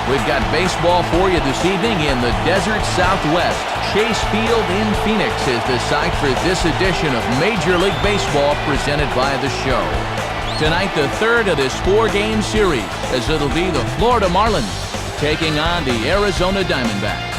We've got baseball for you this evening in the desert Southwest. Chase Field in Phoenix is the site for this edition of Major League Baseball presented by The Show. Tonight, the third of this four-game series, as it'll be the Florida Marlins taking on the Arizona Diamondbacks.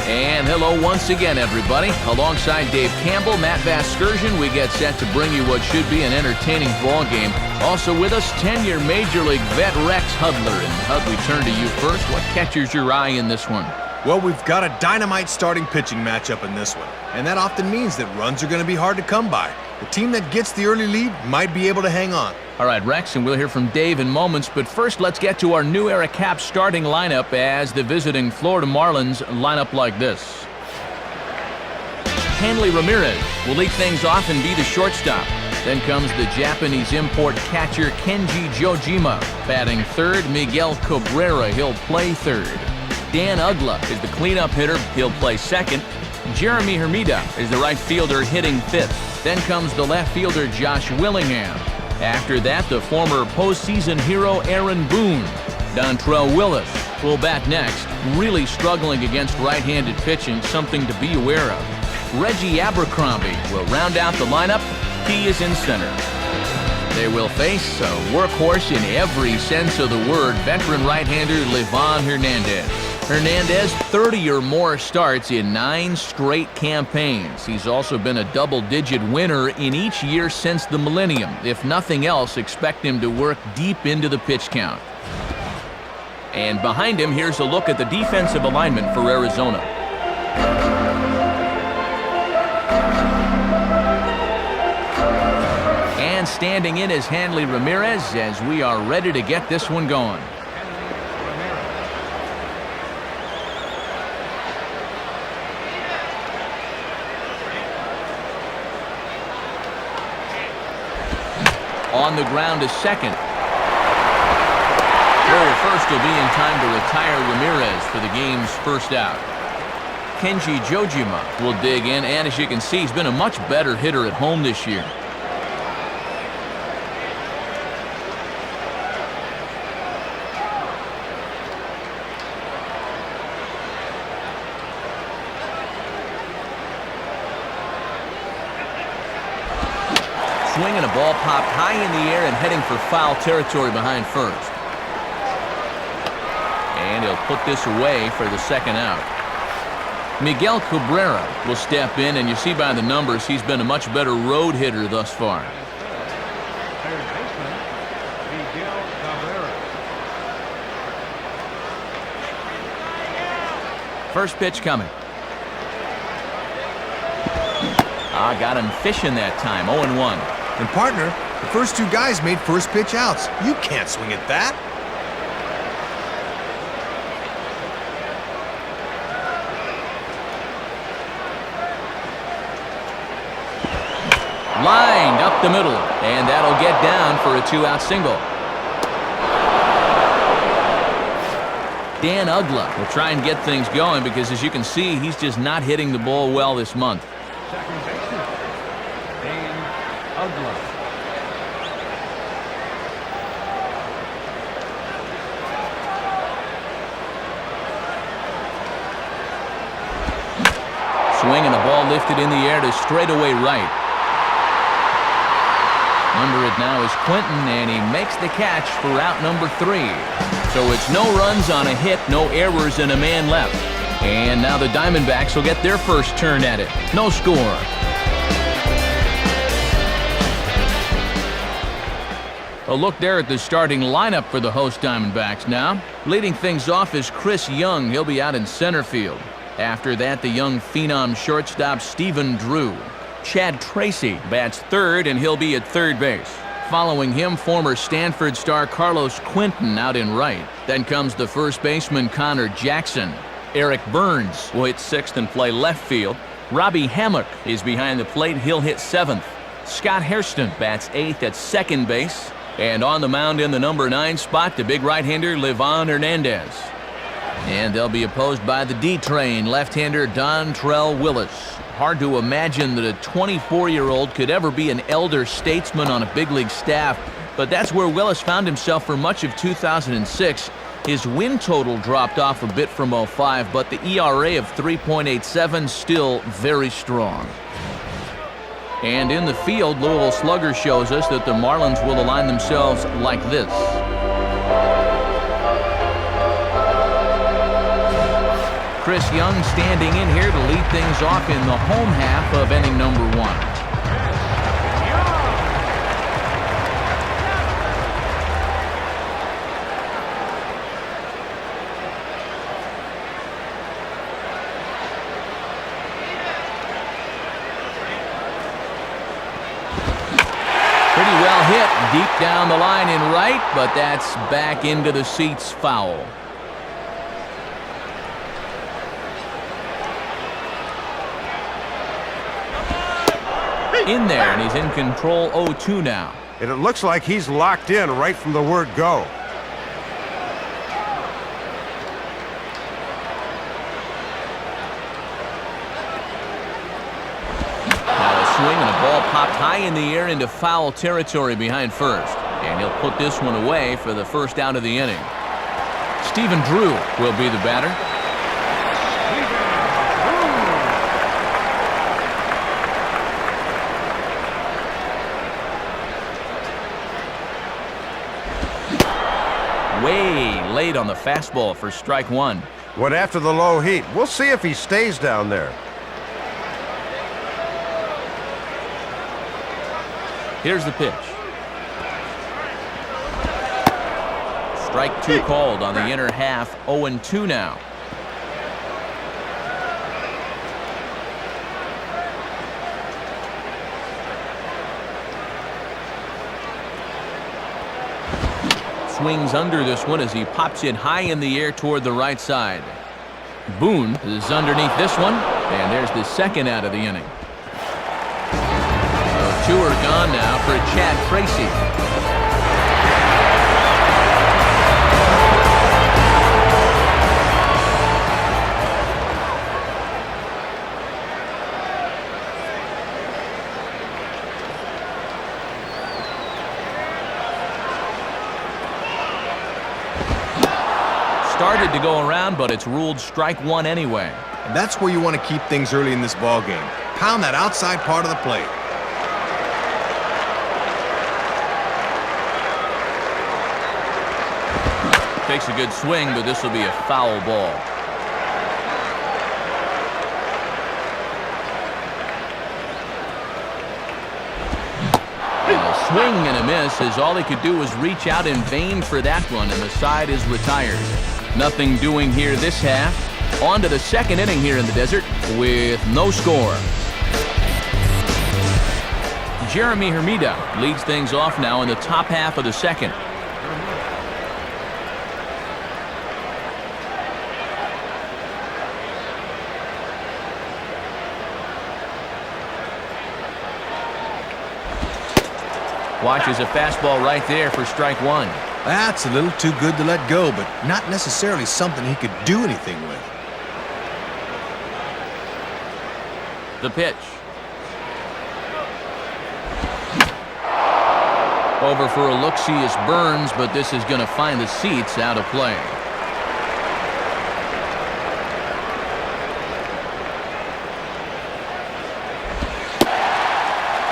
And hello once again, everybody. Alongside Dave Campbell, Matt Vasgersian, we get set to bring you what should be an entertaining ball game. Also with us, 10-year Major League vet Rex Hudler. And Hud, we turn to you first. What catches your eye in this one? Well, we've got a dynamite starting pitching matchup in this one, and that often means that runs are going to be hard to come by. The team that gets the early lead might be able to hang on. All right, Rex, and we'll hear from Dave in moments, but first let's get to our new era Cap starting lineup as the visiting Florida Marlins line up like this. Hanley Ramirez will lead things off and be the shortstop. Then comes the Japanese import catcher Kenji Jojima. Batting third, Miguel Cabrera. He'll play third. Dan Uggla is the cleanup hitter. He'll play second. Jeremy Hermida is the right fielder hitting fifth. Then comes the left fielder Josh Willingham. After that, the former postseason hero Aaron Boone. Dontrell Willis will bat next, really struggling against right-handed pitching, something to be aware of. Reggie Abercrombie will round out the lineup. He is in center. They will face a workhorse in every sense of the word, veteran right-hander Livan Hernandez. Hernandez, 30 or more starts in 9 straight campaigns. He's also been a double-digit winner in each year since the millennium. If nothing else, expect him to work deep into the pitch count. And behind him, here's a look at the defensive alignment for Arizona. And standing in is Hanley Ramirez as we are ready to get this one going. On the ground is second. Throw first will be in time to retire Ramirez for the game's first out. Kenji Jojima will dig in, and as you can see, he's been a much better hitter at home this year. Swinging a ball popped high in the air and heading for foul territory behind first. And he'll put this away for the second out. Miguel Cabrera will step in, and you see by the numbers he's been a much better road hitter thus far. Third baseman, Miguel Cabrera. First pitch coming. Got him fishing that time, 0-1. And partner, the first two guys made first pitch outs. You can't swing at that. Lined up the middle, and that'll get down for a 2-out single. Dan Uggla will try and get things going because, as you can see, he's just not hitting the ball well this month. Second baseman, Dan Uggla. Swinging a ball lifted in the air to straightaway right. Under it now is Quinton, and he makes the catch for out number 3. So it's no runs on a hit, no errors, and a man left. And now the Diamondbacks will get their first turn at it. No score. A look there at the starting lineup for the host Diamondbacks now. Leading things off is Chris Young. He'll be out in center field. After that, the young phenom shortstop Stephen Drew. Chad Tracy bats third, and he'll be at third base. Following him, former Stanford star Carlos Quinton out in right. Then comes the first baseman Connor Jackson. Eric Burns will hit sixth and play left field. Robbie Hammock is behind the plate. He'll hit seventh. Scott Hairston bats eighth at second base. And on the mound in the number 9 spot, the big right-hander Livan Hernandez. And they'll be opposed by the D-Train left-hander Dontrell Willis. Hard to imagine that a 24-year-old could ever be an elder statesman on a big league staff, but that's where Willis found himself for much of 2006. His win total dropped off a bit from '05, but the ERA of 3.87 still very strong. And in the field, Louisville Slugger shows us that the Marlins will align themselves like this. Chris Young standing in here to lead things off in the home half of inning number 1. Pretty well hit deep down the line in right, but that's back into the seats, foul. In there, and he's in control 0-2 now. And it looks like he's locked in right from the word go. Swing and a ball popped high in the air into foul territory behind first. And he'll put this one away for the first out of the inning. Stephen Drew will be the batter. Way late on the fastball for strike 1. Went after the low heat. We'll see if he stays down there. Here's the pitch. Strike 2 called on the inner half, 0-2 now. Swings under this one as he pops it high in the air toward the right side. Boone is underneath this one, and there's the second out of the inning. 2 are gone now for Chad Tracy. Started to go around, but it's ruled strike 1 anyway. And that's where you want to keep things early in this ball game. Pound that outside part of the plate. Takes a good swing, but this will be a foul ball. And a swing and a miss, as all he could do was reach out in vain for that one, and the side is retired. Nothing doing here this half. On to the second inning here in the desert with no score. Jeremy Hermida leads things off now in the top half of the second. Watches a fastball right there for strike 1. That's a little too good to let go, but not necessarily something he could do anything with. The pitch. Over for a look-see is Burns, but this is going to find the seats out of play.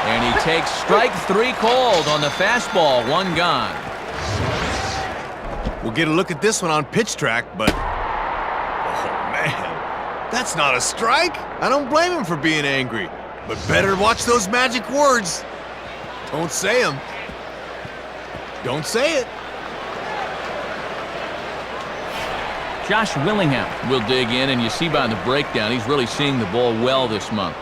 And he takes strike 3 called on the fastball, 1 gone. We'll get a look at this one on pitch track, but... oh, man. That's not a strike. I don't blame him for being angry. But better watch those magic words. Don't say them. Don't say it. Josh Willingham will dig in, and you see by the breakdown, he's really seeing the ball well this month.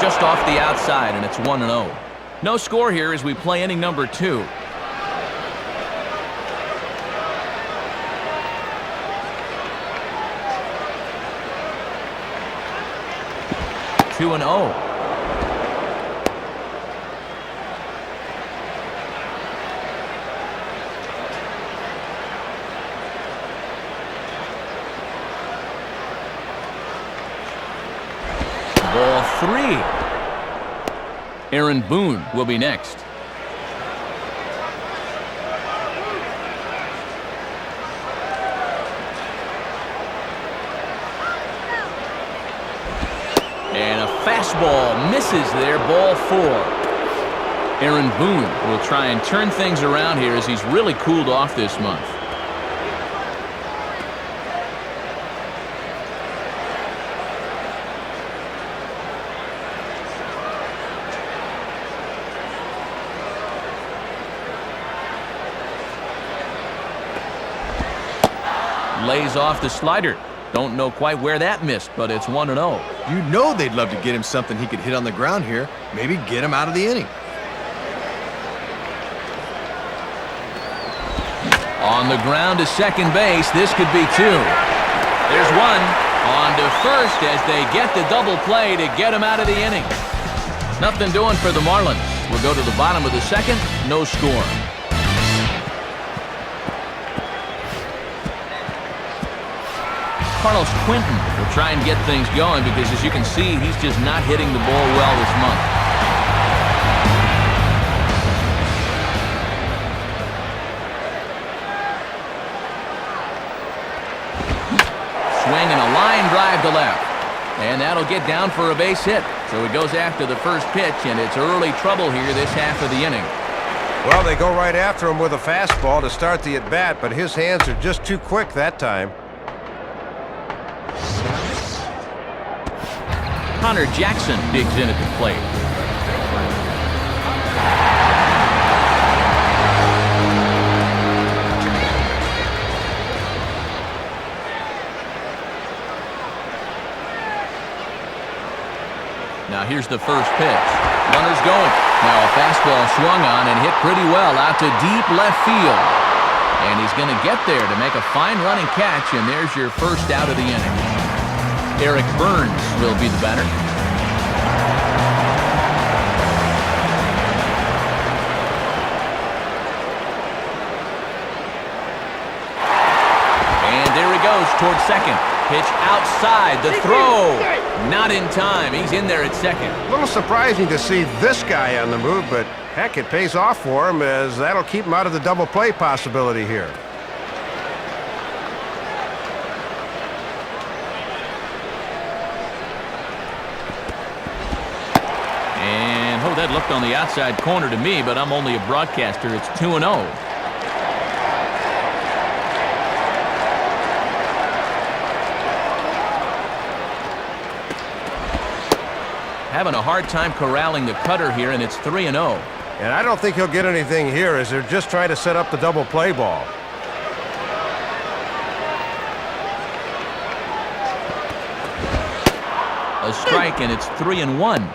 Just off the outside, and it's 1-0. No score here as we play inning number 2. Two and 0. Ball 3. Aaron Boone will be next. And a fastball misses there, ball 4. Aaron Boone will try and turn things around here as he's really cooled off this month. Lays off the slider. Don't know quite where that missed, but it's 1-0. You know they'd love to get him something he could hit on the ground here. Maybe get him out of the inning. On the ground to second base. This could be 2. There's 1. On to first as they get the double play to get him out of the inning. Nothing doing for the Marlins. We'll go to the bottom of the second. No score. Carlos Quentin will try and get things going because, as you can see, he's just not hitting the ball well this month. Swing and a line drive to left. And that'll get down for a base hit. So he goes after the first pitch, and it's early trouble here this half of the inning. Well, they go right after him with a fastball to start the at-bat, but his hands are just too quick that time. Connor Jackson digs in at the plate. Now here's the first pitch. Runner's going. Now a fastball swung on and hit pretty well out to deep left field. And he's going to get there to make a fine running catch, and there's your first out of the inning. Eric Burns will be the batter. And there he goes towards second. Pitch outside. The throw. Not in time. He's in there at second. A little surprising to see this guy on the move, but heck, it pays off for him as that'll keep him out of the double play possibility here. Oh, that looked on the outside corner to me, but I'm only a broadcaster. It's 2-0. Having a hard time corralling the cutter here, and it's 3-0. And I don't think he'll get anything here as they're just trying to set up the double play ball. A strike, and it's 3-1.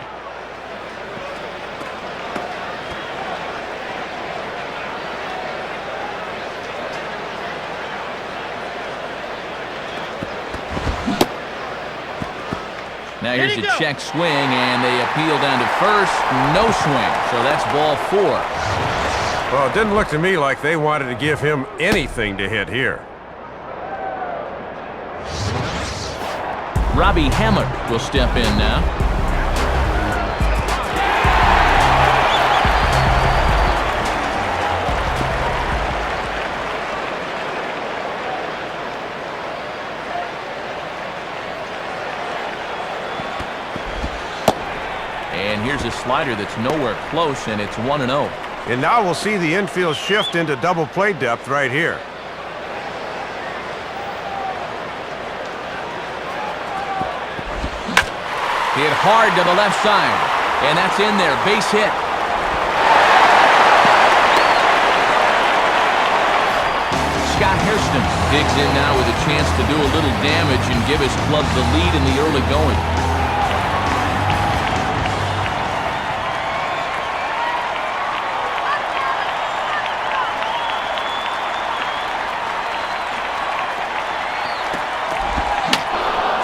Now here's a check swing, and they appeal down to first. No swing, so that's ball 4. Well, it didn't look to me like they wanted to give him anything to hit here. Robbie Hammock will step in now. And here's a slider that's nowhere close, and it's 1-0. And now we'll see the infield shift into double play depth right here. Hit hard to the left side, and that's in there. Base hit. Scott Hairston digs in now with a chance to do a little damage and give his club the lead in the early going.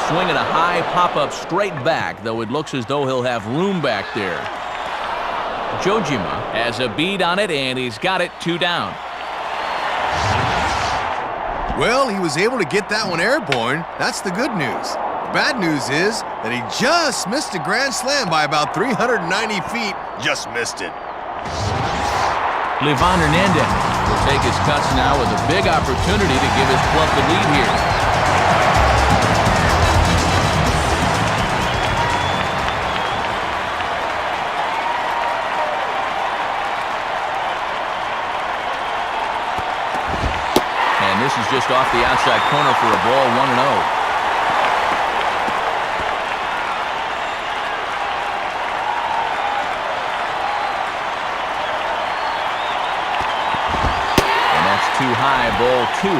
Swinging a high pop-up straight back, though it looks as though he'll have room back there. Jojima has a bead on it, and he's got it 2 down. Well, he was able to get that one airborne. That's the good news. bad news is that he just missed a grand slam by about 390 feet. Just missed it. Livan Hernandez will take his cuts now with a big opportunity to give his club the lead here. And this is just off the outside corner for a ball, 1-0. Too high, ball 2.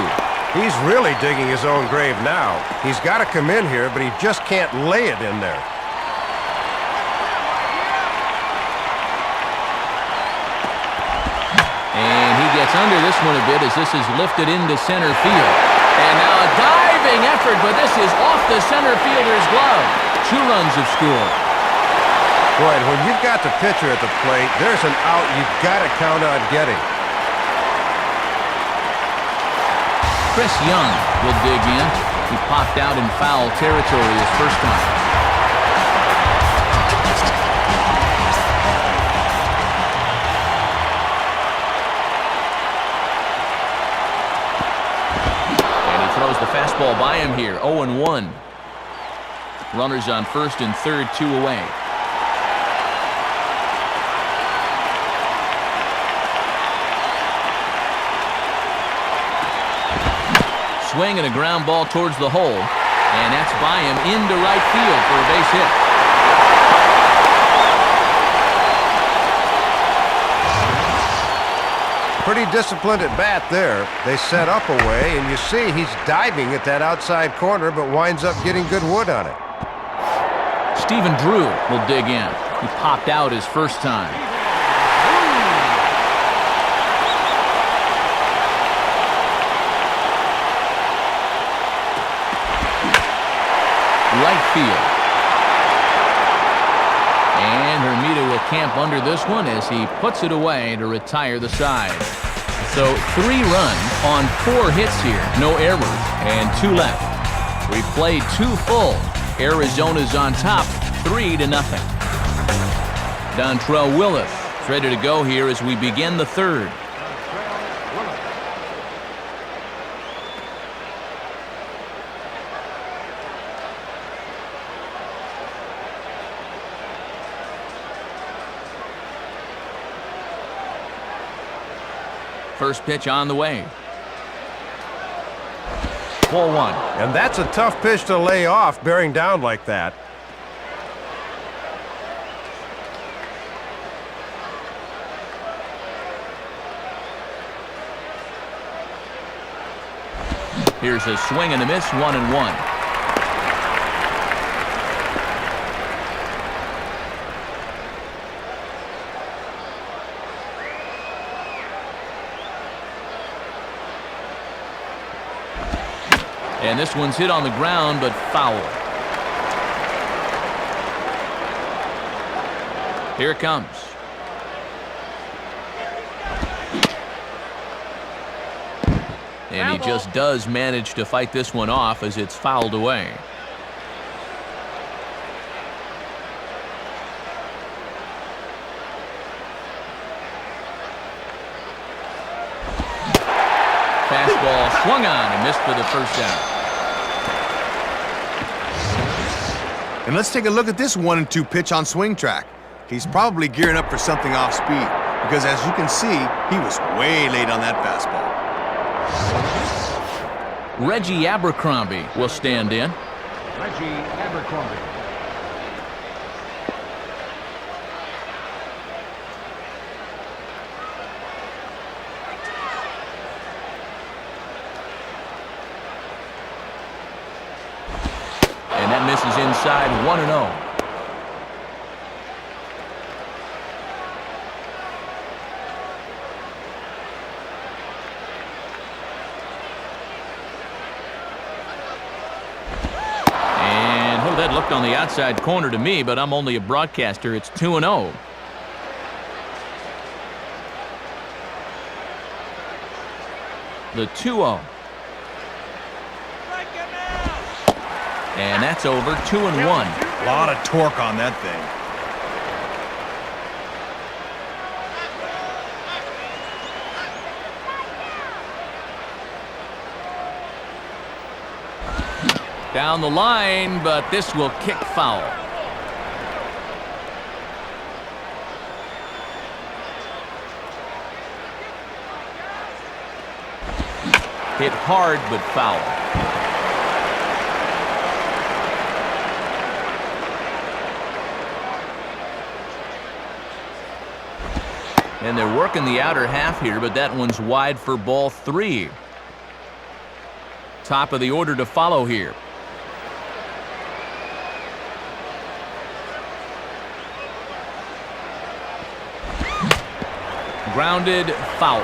He's really digging his own grave now. He's got to come in here, but he just can't lay it in there. And he gets under this one a bit as this is lifted into center field. And now a diving effort, but this is off the center fielder's glove. 2 runs have scored. Boy, when you've got the pitcher at the plate, there's an out you've got to count on getting. Chris Young will dig in. He popped out in foul territory his first time. And he throws the fastball by him here, 0-1. Runners on first and third, 2 away. Swing and a ground ball towards the hole, and that's by him into right field for a base hit. Pretty disciplined at bat there. They set up a way, and you see he's diving at that outside corner, but winds up getting good wood on it. Stephen Drew will dig in. He popped out his first time. Right field. And Hermida will camp under this one as he puts it away to retire the side. So 3 runs on 4 hits here. No errors and 2 left. We played 2 full. Arizona's on top 3-0. Dontrell Willis is ready to go here as we begin the third. First pitch on the way. Ball 1. And that's a tough pitch to lay off, bearing down like that. Here's a swing and a miss, 1-1. And this one's hit on the ground, but foul. Here it comes. And he just does manage to fight this one off as it's fouled away. Fastball swung on and missed for the first out. And let's take a look at this 1-2 pitch on swing track. He's probably gearing up for something off speed because, as you can see, he was way late on that fastball. Reggie Abercrombie will stand in. Reggie Abercrombie. And that misses inside, 1-0. That looked on the outside corner to me, but I'm only a broadcaster. It's 2-0. The 2-0. And that's over. 2-1. A lot of torque on that thing. Down the line, but this will kick foul. Hit hard, but foul. And they're working the outer half here, but that one's wide for ball 3. Top of the order to follow here. Grounded, foul.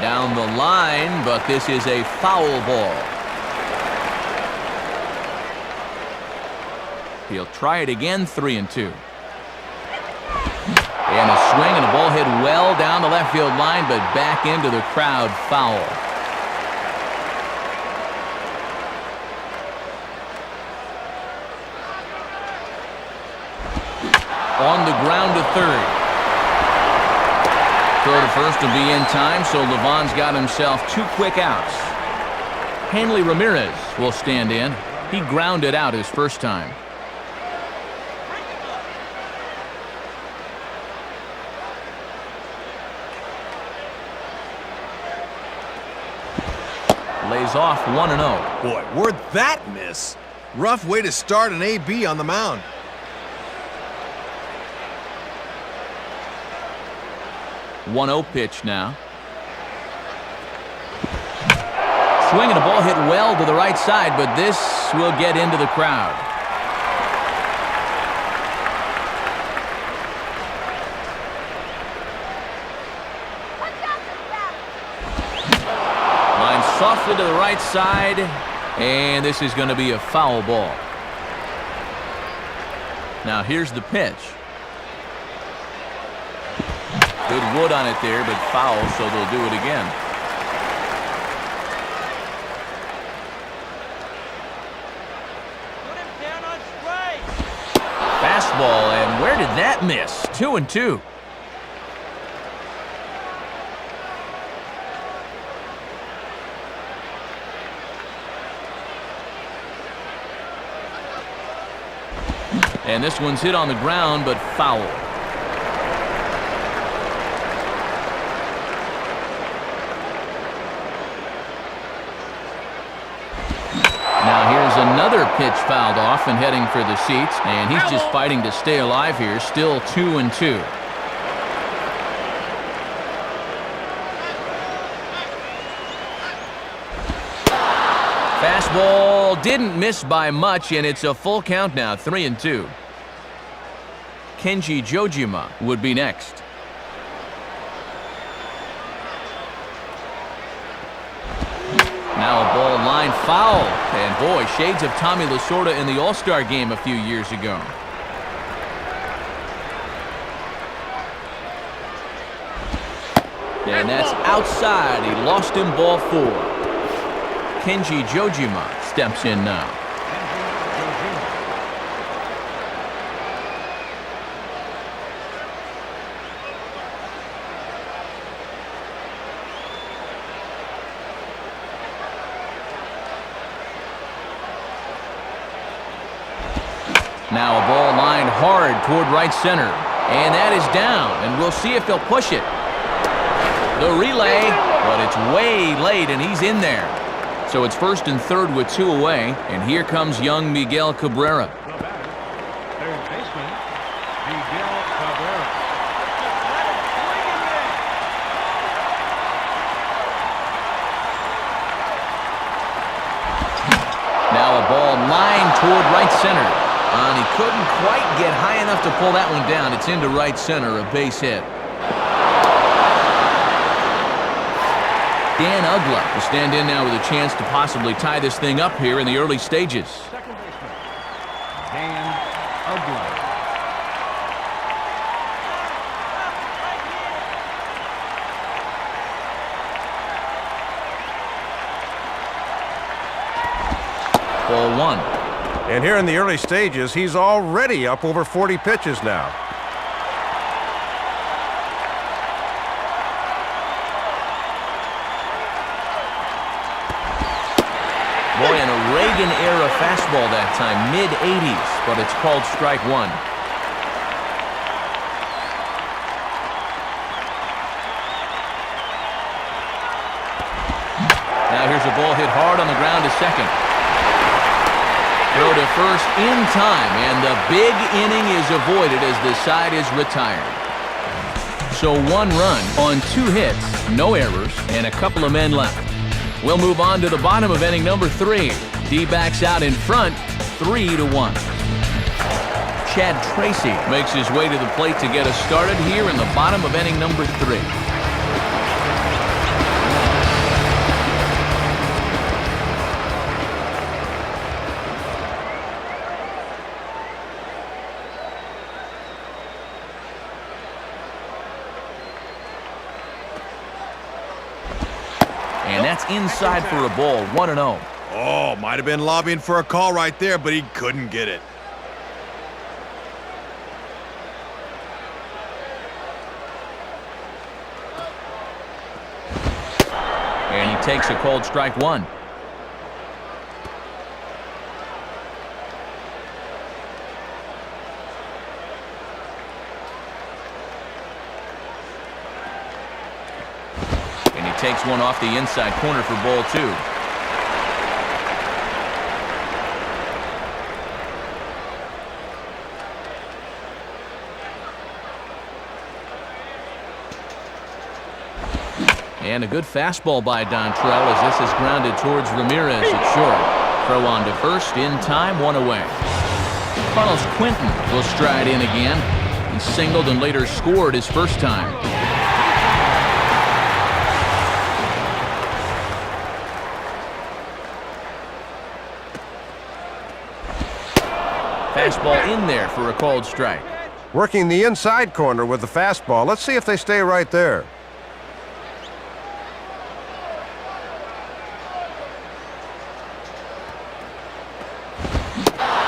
Down the line, but this is a foul ball. He'll try it again, 3-2. And a swing and a ball hit well down the left field line, but back into the crowd, foul. On the ground to third. Throw to first will be in time, so Levon's got himself 2 quick outs. Hanley Ramirez will stand in. He grounded out his first time. Lays off 1-0. Boy, where'd that miss? Rough way to start an AB on the mound. One-0 pitch now. Swing and a ball hit well to the right side, but this will get into the crowd. Line softly to the right side, and this is going to be a foul ball. Now here's the pitch. Good wood on it there, but foul, so they'll do it again. Put him down on strike. Fastball, and where did that miss? 2-2. And this one's hit on the ground, but foul. Now here's another pitch fouled off and heading for the seats, and he's just fighting to stay alive here. Still 2-2. Fastball didn't miss by much, and it's a full count now, 3-2. Kenji Jojima would be next. Now a ball line foul, and boy, shades of Tommy Lasorda in the All-Star game a few years ago. And that's outside. He lost him, ball 4. Kenji Jojima steps in now. Now a ball lined hard toward right center. And that is down, and we'll see if they'll push it. The relay, but it's way late, and he's in there. So it's first and third with 2 away, and here comes young Miguel Cabrera. The batter, third baseman, Miguel Cabrera. Now a ball lined toward right center. And he couldn't quite get high enough to pull that one down. It's into right center, a base hit. Dan Uggla will stand in now with a chance to possibly tie this thing up here in the early stages. Second baseman, Dan Uggla. Ball one. And here in the early stages, he's already up over 40 pitches now. Boy, in a Reagan-era fastball that time, mid-80s, but it's called strike one. Now here's a ball hit hard on the ground to second. Throw to first in time, and the big inning is avoided as the side is retired. So 1 run on 2 hits, no errors, and a couple of men left. We'll move on to the bottom of inning number 3. D-backs out in front, 3-1. Chad Tracy makes his way to the plate to get us started here in the bottom of inning number 3. And that's inside for a ball, 1-0. Oh, might have been lobbying for a call right there, but he couldn't get it. And he takes a called strike one. And he takes one off the inside corner for ball 2. And a good fastball by Dontrell as this is grounded towards Ramirez at short. Throw on to first, in time, 1 away. Carlos Quentin will stride in again. He singled and later scored his first time. Fastball in there for a called strike. Working the inside corner with the fastball. Let's see if they stay right there.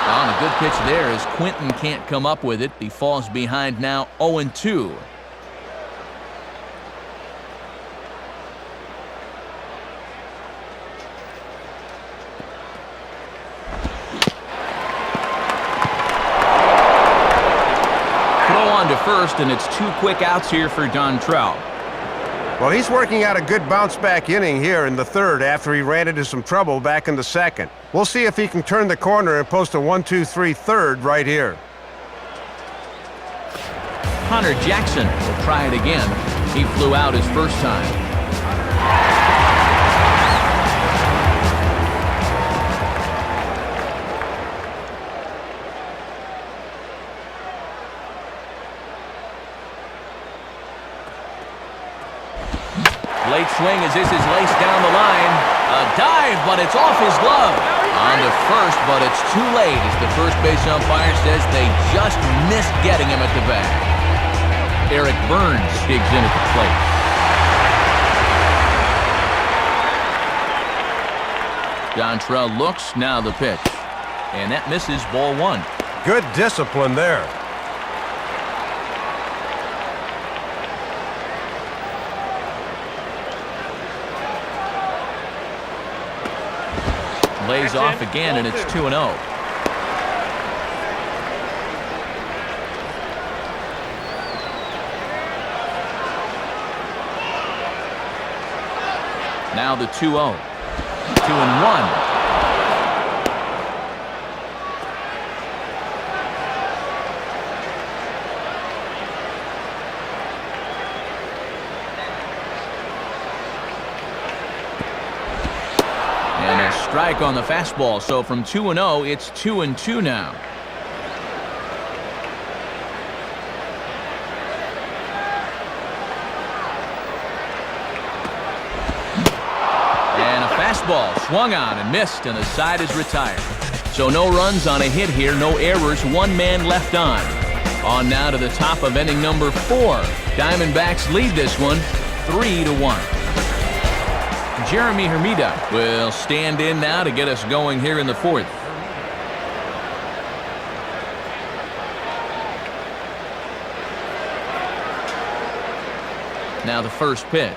On a good pitch there as Quentin can't come up with it. He falls behind now 0-2. To first, and it's 2 quick outs here for Dontrell. Well, he's working out a good bounce-back inning here in the 3rd after he ran into some trouble back in the 2nd. We'll see if he can turn the corner and post a 1-2-3 3rd right here. Connor Jackson will try it again. He flew out his first time. Late swing as this is laced down the line. A dive, but it's off his glove. On to first, but it's too late as the first base umpire says they just missed getting him at the bag. Eric Burns digs in at the plate. Dontrell looks, now the pitch. And that misses, ball 1. Good discipline there. Lays off again, and it's 2-0. Now the 2-0. 2-1. Strike on the fastball, so from 2-0, it's 2-2 now. And a fastball swung on and missed, and the side is retired. So no runs on a hit here, no errors, 1 man left on. On now to the top of inning number 4. Diamondbacks lead this one 3-1. Jeremy Hermida will stand in now to get us going here in the fourth. Now the first pitch.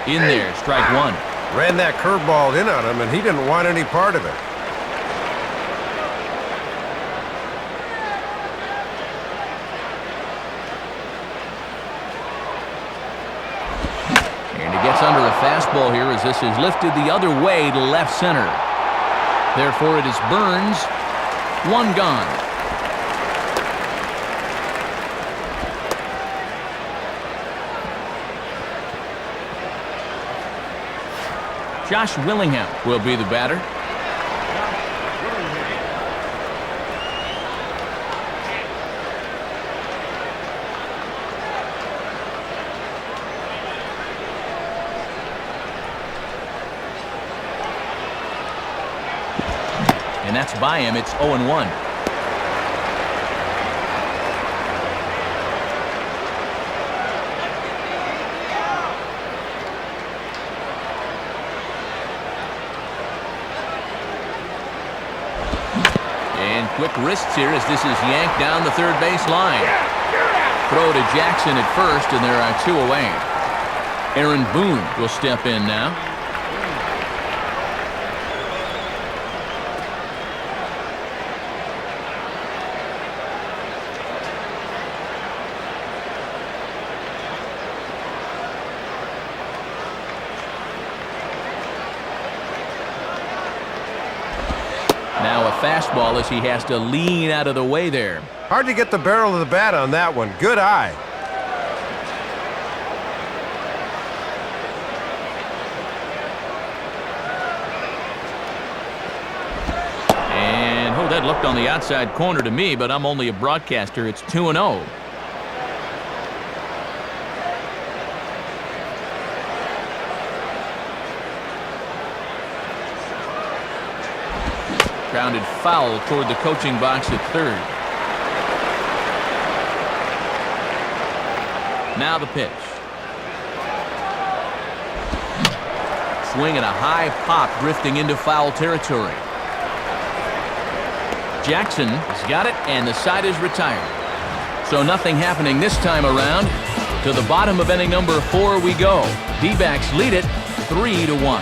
In there, strike one. Ran that curveball in on him, and he didn't want any part of it. And he gets under a fastball here as this is lifted the other way to left center. Therefore, it is Burns. One gone. Josh Willingham will be the batter. And that's by him. It's 0-1. Quick wrists here as this is yanked down the third base line. Throw to Jackson at first, and there are two away. Aaron Boone will step in now. Now a fastball as he has to lean out of the way there. Hard to get the barrel of the bat on that one. Good eye. And, oh, that looked on the outside corner to me, but I'm only a broadcaster. It's 2-0. Grounded foul toward the coaching box at third. Now the pitch. Swing and a high pop drifting into foul territory. Jackson has got it, and the side is retired. So nothing happening this time around. To the bottom of inning number 4 we go. D-backs lead it 3-1.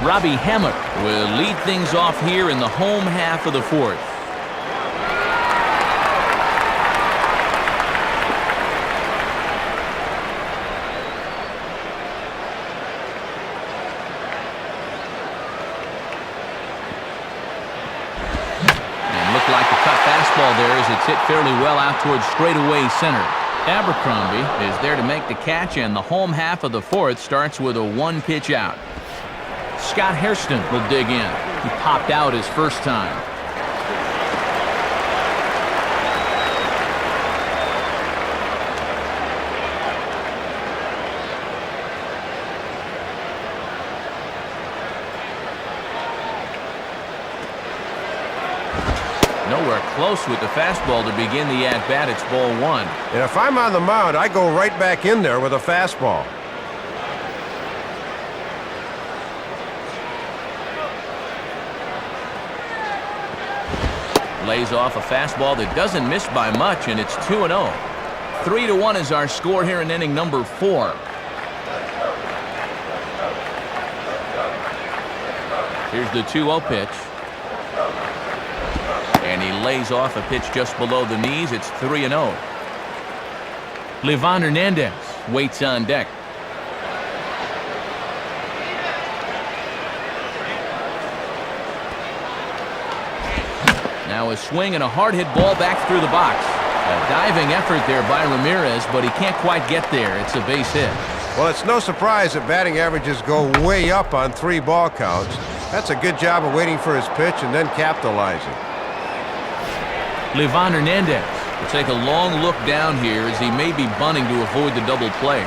Robbie Hammett will lead things off here in the home half of the fourth. And looked like the cut fastball there as it's hit fairly well out towards straightaway center. Abercrombie is there to make the catch, and the home half of the fourth starts with a 1-pitch out. Scott Hairston will dig in. He popped out his first time. Nowhere close with the fastball to begin the at-bat. It's ball 1. And if I'm on the mound, I go right back in there with a fastball. Lays off a fastball that doesn't miss by much, and it's 2-0. 3-1 is our score here in inning number 4. Here's the 2-0 pitch. And he lays off a pitch just below the knees. It's 3-0. Livan Hernandez waits on deck. Now a swing and a hard hit ball back through the box. A diving effort there by Ramirez, but he can't quite get there. It's a base hit. Well, it's no surprise that batting averages go way up on 3 ball counts. That's a good job of waiting for his pitch and then capitalizing. Livan Hernandez will take a long look down here as he may be bunting to avoid the double play.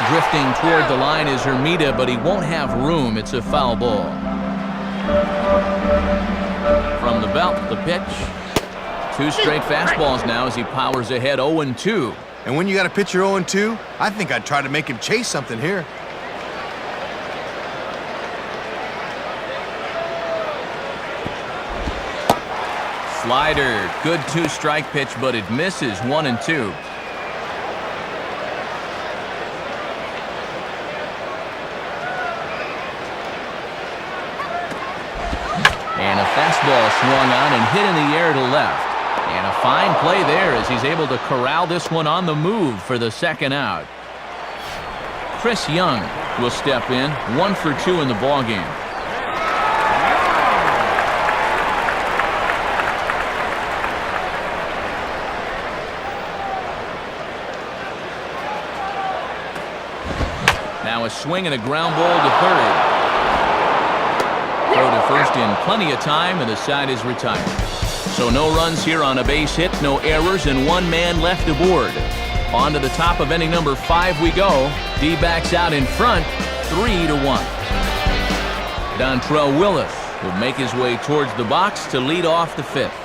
drifting toward the line is Hermida, but he won't have room. It's a foul ball. From the belt, the pitch. 2 straight fastballs now as he powers ahead 0-2. And when you got a pitcher 0-2, I think I'd try to make him chase something here. Slider, good 2-strike pitch, but it misses 1-2. And a fastball swung on and hit in the air to left. And a fine play there as he's able to corral this one on the move for the second out. Chris Young will step in, 1 for 2 in the ballgame. Now a swing and a ground ball to third. Throw to first in plenty of time, and the side is retired. So no runs here on a base hit, no errors, and 1 man left aboard. On to the top of inning number 5 we go. D-backs out in front, 3-1. Dontrell Willis will make his way towards the box to lead off the 5th.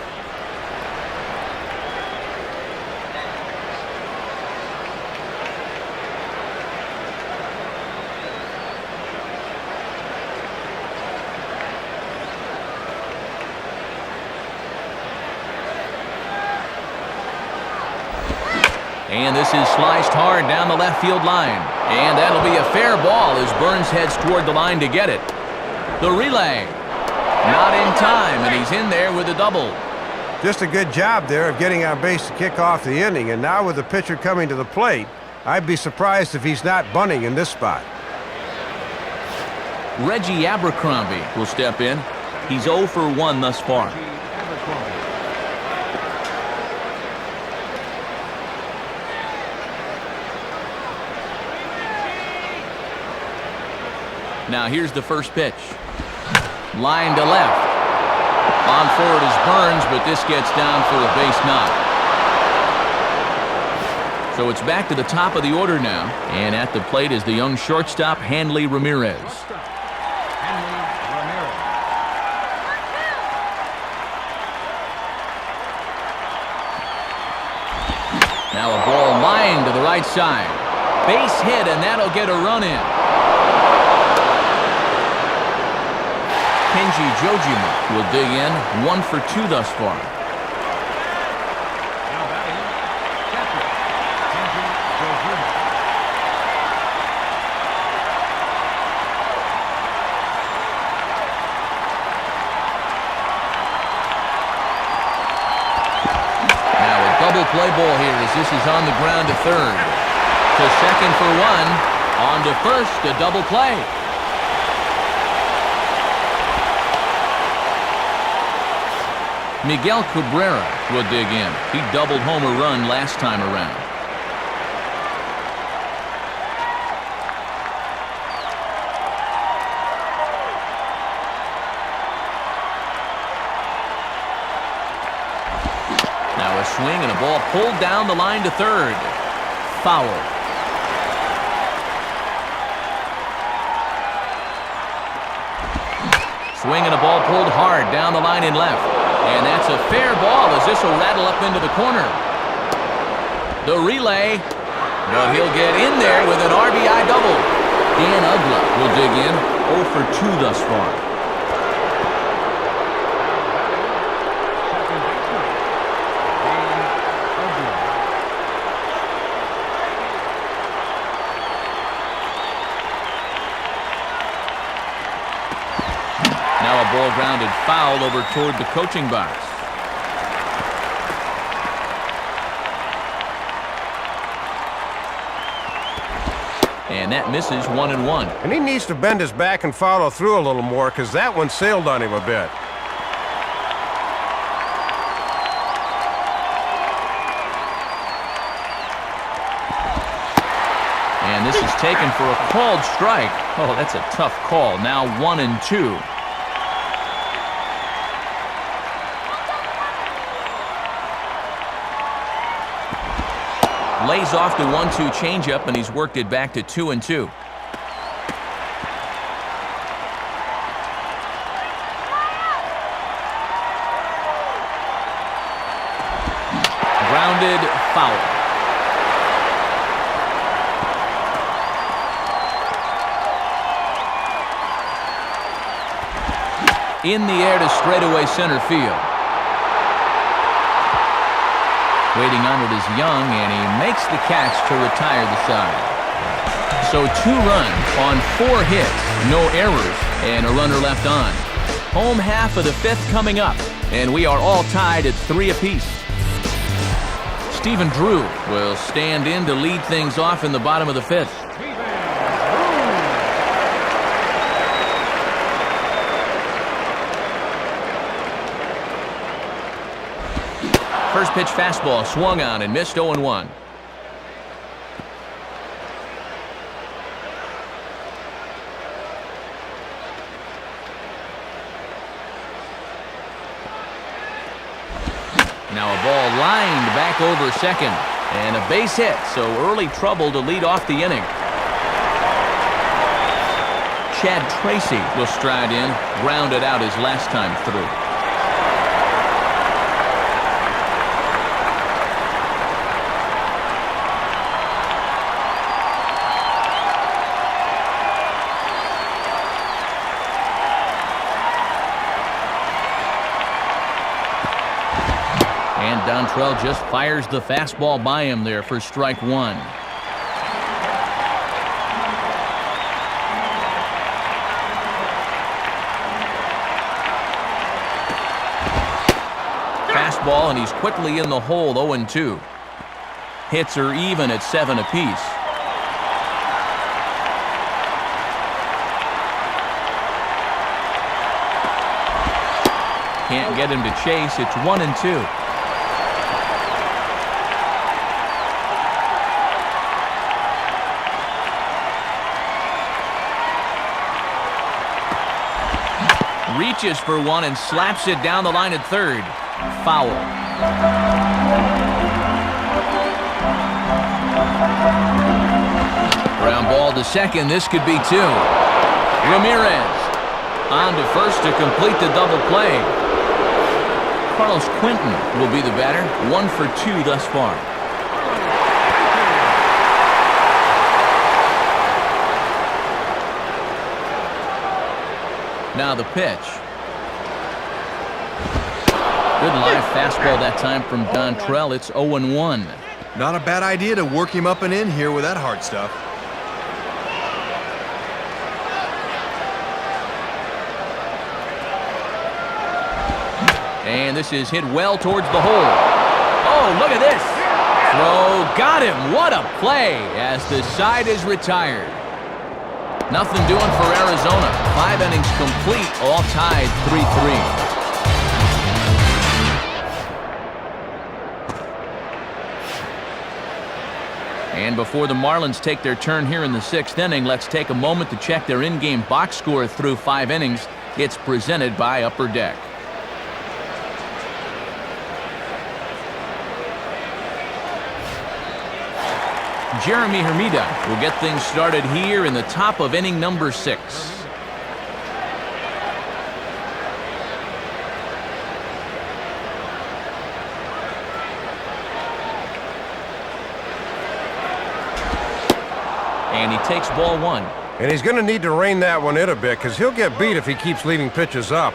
And this is sliced hard down the left field line. And that'll be a fair ball as Burns heads toward the line to get it. The relay. Not in time, and he's in there with a double. Just a good job there of getting on base to kick off the inning, and now with the pitcher coming to the plate, I'd be surprised if he's not bunting in this spot. Reggie Abercrombie will step in. He's 0 for 1 thus far. Now here's the first pitch. Line to left. On forward is Burns, but this gets down for a base knock. So it's back to the top of the order now. And at the plate is the young shortstop, Hanley Ramirez. Now a ball lined to the right side. Base hit, and that'll get a run in. Kenji Jojima will dig in, 1 for 2 thus far. Now batting, catcher, Kenji Jojima. Now a double play ball here as this is on the ground to third. To second for 1. On to first, a double play. Miguel Cabrera will dig in. He doubled home a run last time around. Now a swing and a ball pulled down the line to third. Foul. Swing and a ball pulled hard down the line in left. And that's a fair ball as this will rattle up into the corner. The relay, but he'll get in there with an RBI double. Dan Ugla will dig in, 0 for 2 thus far. Second baseman, Dan Ugla. Now a ball grounded foul over toward the coaching box. And that misses 1-1. And he needs to bend his back and follow through a little more because that one sailed on him a bit. And this is taken for a called strike. Oh, that's a tough call. Now 1-2. Lays off the 1-2 changeup, and he's worked it back to 2-2. Grounded foul. In the air to straightaway center field. Waiting on it is Young, and he makes the catch to retire the side. So 2 runs on 4 hits, no errors, and a runner left on. Home half of the 5th coming up, and we are all tied at 3 apiece. Stephen Drew will stand in to lead things off in the bottom of the 5th. First pitch fastball swung on and missed 0-1. Now a ball lined back over second, and a base hit, so early trouble to lead off the inning. Chad Tracy will stride in, grounded out his last time through. And Dontrell just fires the fastball by him there for strike 1. Fastball, and he's quickly in the hole, 0-2. Hits are even at 7 apiece. Can't get him to chase. It's 1-2. Reaches for one and slaps it down the line at third. Foul. Ground ball to second. This could be 2. Ramirez on to first to complete the double play. Carlos Quinton will be the batter. 1 for 2 thus far. Now the pitch. Good live fastball that time from Dontrell. It's 0-1. Not a bad idea to work him up and in here with that hard stuff. And this is hit well towards the hole. Oh, look at this. Throw got him. What a play as the side is retired. Nothing doing for Arizona. 5 innings complete, all tied 3-3. And before the Marlins take their turn here in the 6th inning, let's take a moment to check their in-game box score through 5 innings. It's presented by Upper Deck. Jeremy Hermida will get things started here in the top of inning number 6. And he takes ball 1. And he's going to need to rein that one in a bit because he'll get beat if he keeps leaving pitches up.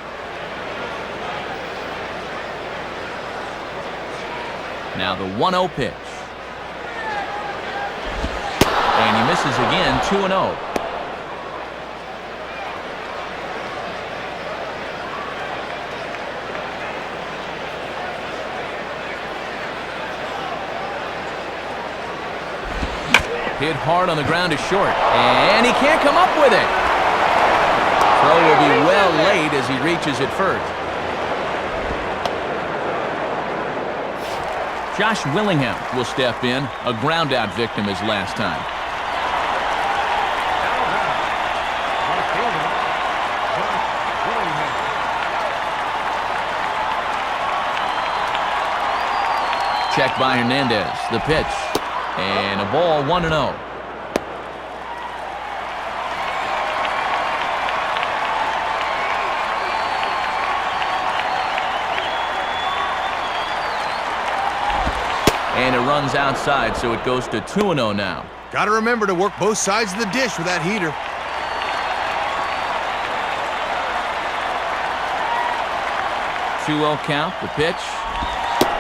Now the 1-0 pitch. And he misses again, 2-0. Hit hard on the ground to short, and he can't come up with it. Throw will be well late as he reaches it first. Josh Willingham will step in, a ground-out victim his last time. Checked by Hernandez. The pitch. And a ball 1-0. And it runs outside, so it goes to 2-0 now. Got to remember to work both sides of the dish with that heater. 2-0 count, the pitch.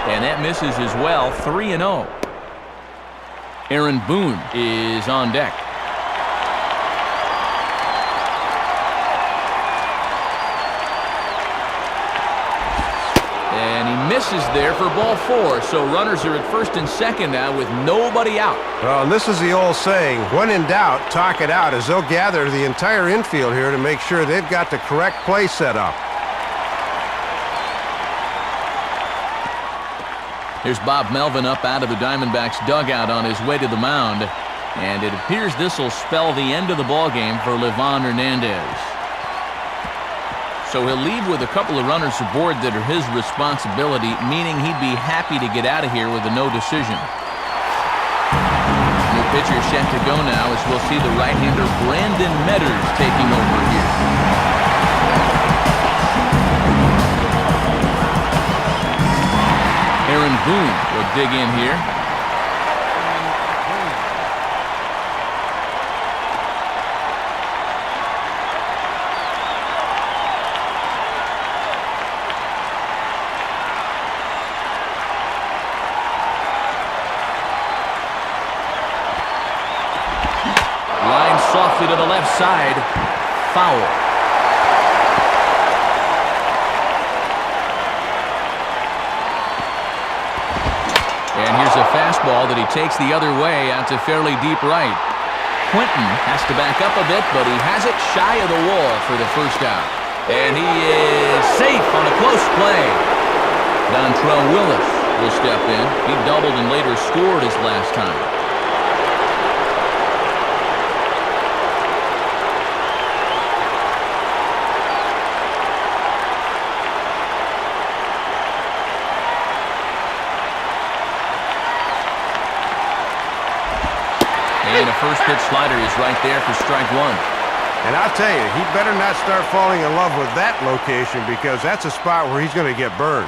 And that misses as well, 3-0. Aaron Boone is on deck. And he misses there for ball 4, so runners are at first and second now with nobody out. Well, and this is the old saying, when in doubt, talk it out, as they'll gather the entire infield here to make sure they've got the correct play set up. Here's Bob Melvin up out of the Diamondbacks dugout on his way to the mound. And it appears this will spell the end of the ballgame for Livan Hernandez. So he'll leave with a couple of runners aboard that are his responsibility, meaning he'd be happy to get out of here with a no decision. New pitcher set to go now as we'll see the right-hander Brandon Metters taking over here. Aaron Boone will dig in here. Line softly to the left side. Foul. And here's a fastball that he takes the other way out to fairly deep right. Quentin has to back up a bit, but he has it shy of the wall for the first out. And he is safe on a close play. Dontrell Willis will step in. He doubled and later scored his last time. And a first pitch slider is right there for strike one. And I'll tell you, he better not start falling in love with that location, because that's a spot where he's going to get burned.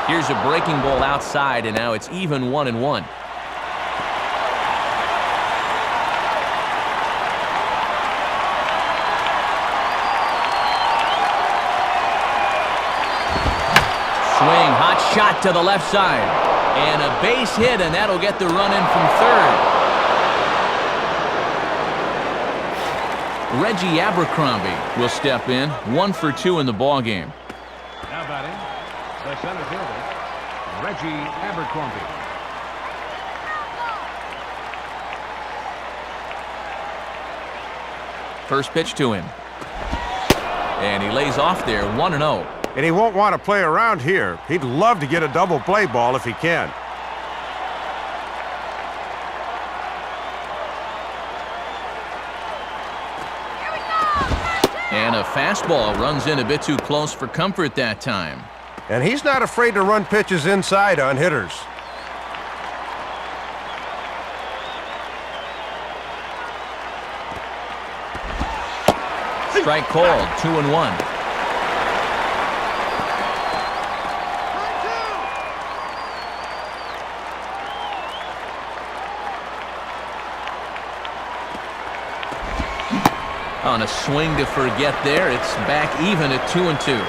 Here's a breaking ball outside, and now it's even 1-1. Swing, hot shot to the left side. And a base hit, and that'll get the run in from third. Reggie Abercrombie will step in, 1 for 2 in the ballgame. Now batting, the center fielder, Reggie Abercrombie. First pitch to him. And he lays off there, 1-0. And he won't want to play around here. He'd love to get a double play ball if he can. And a fastball runs in a bit too close for comfort that time. And he's not afraid to run pitches inside on hitters. Strike called, 2-1. On a swing to forget there, it's back even at 2-2.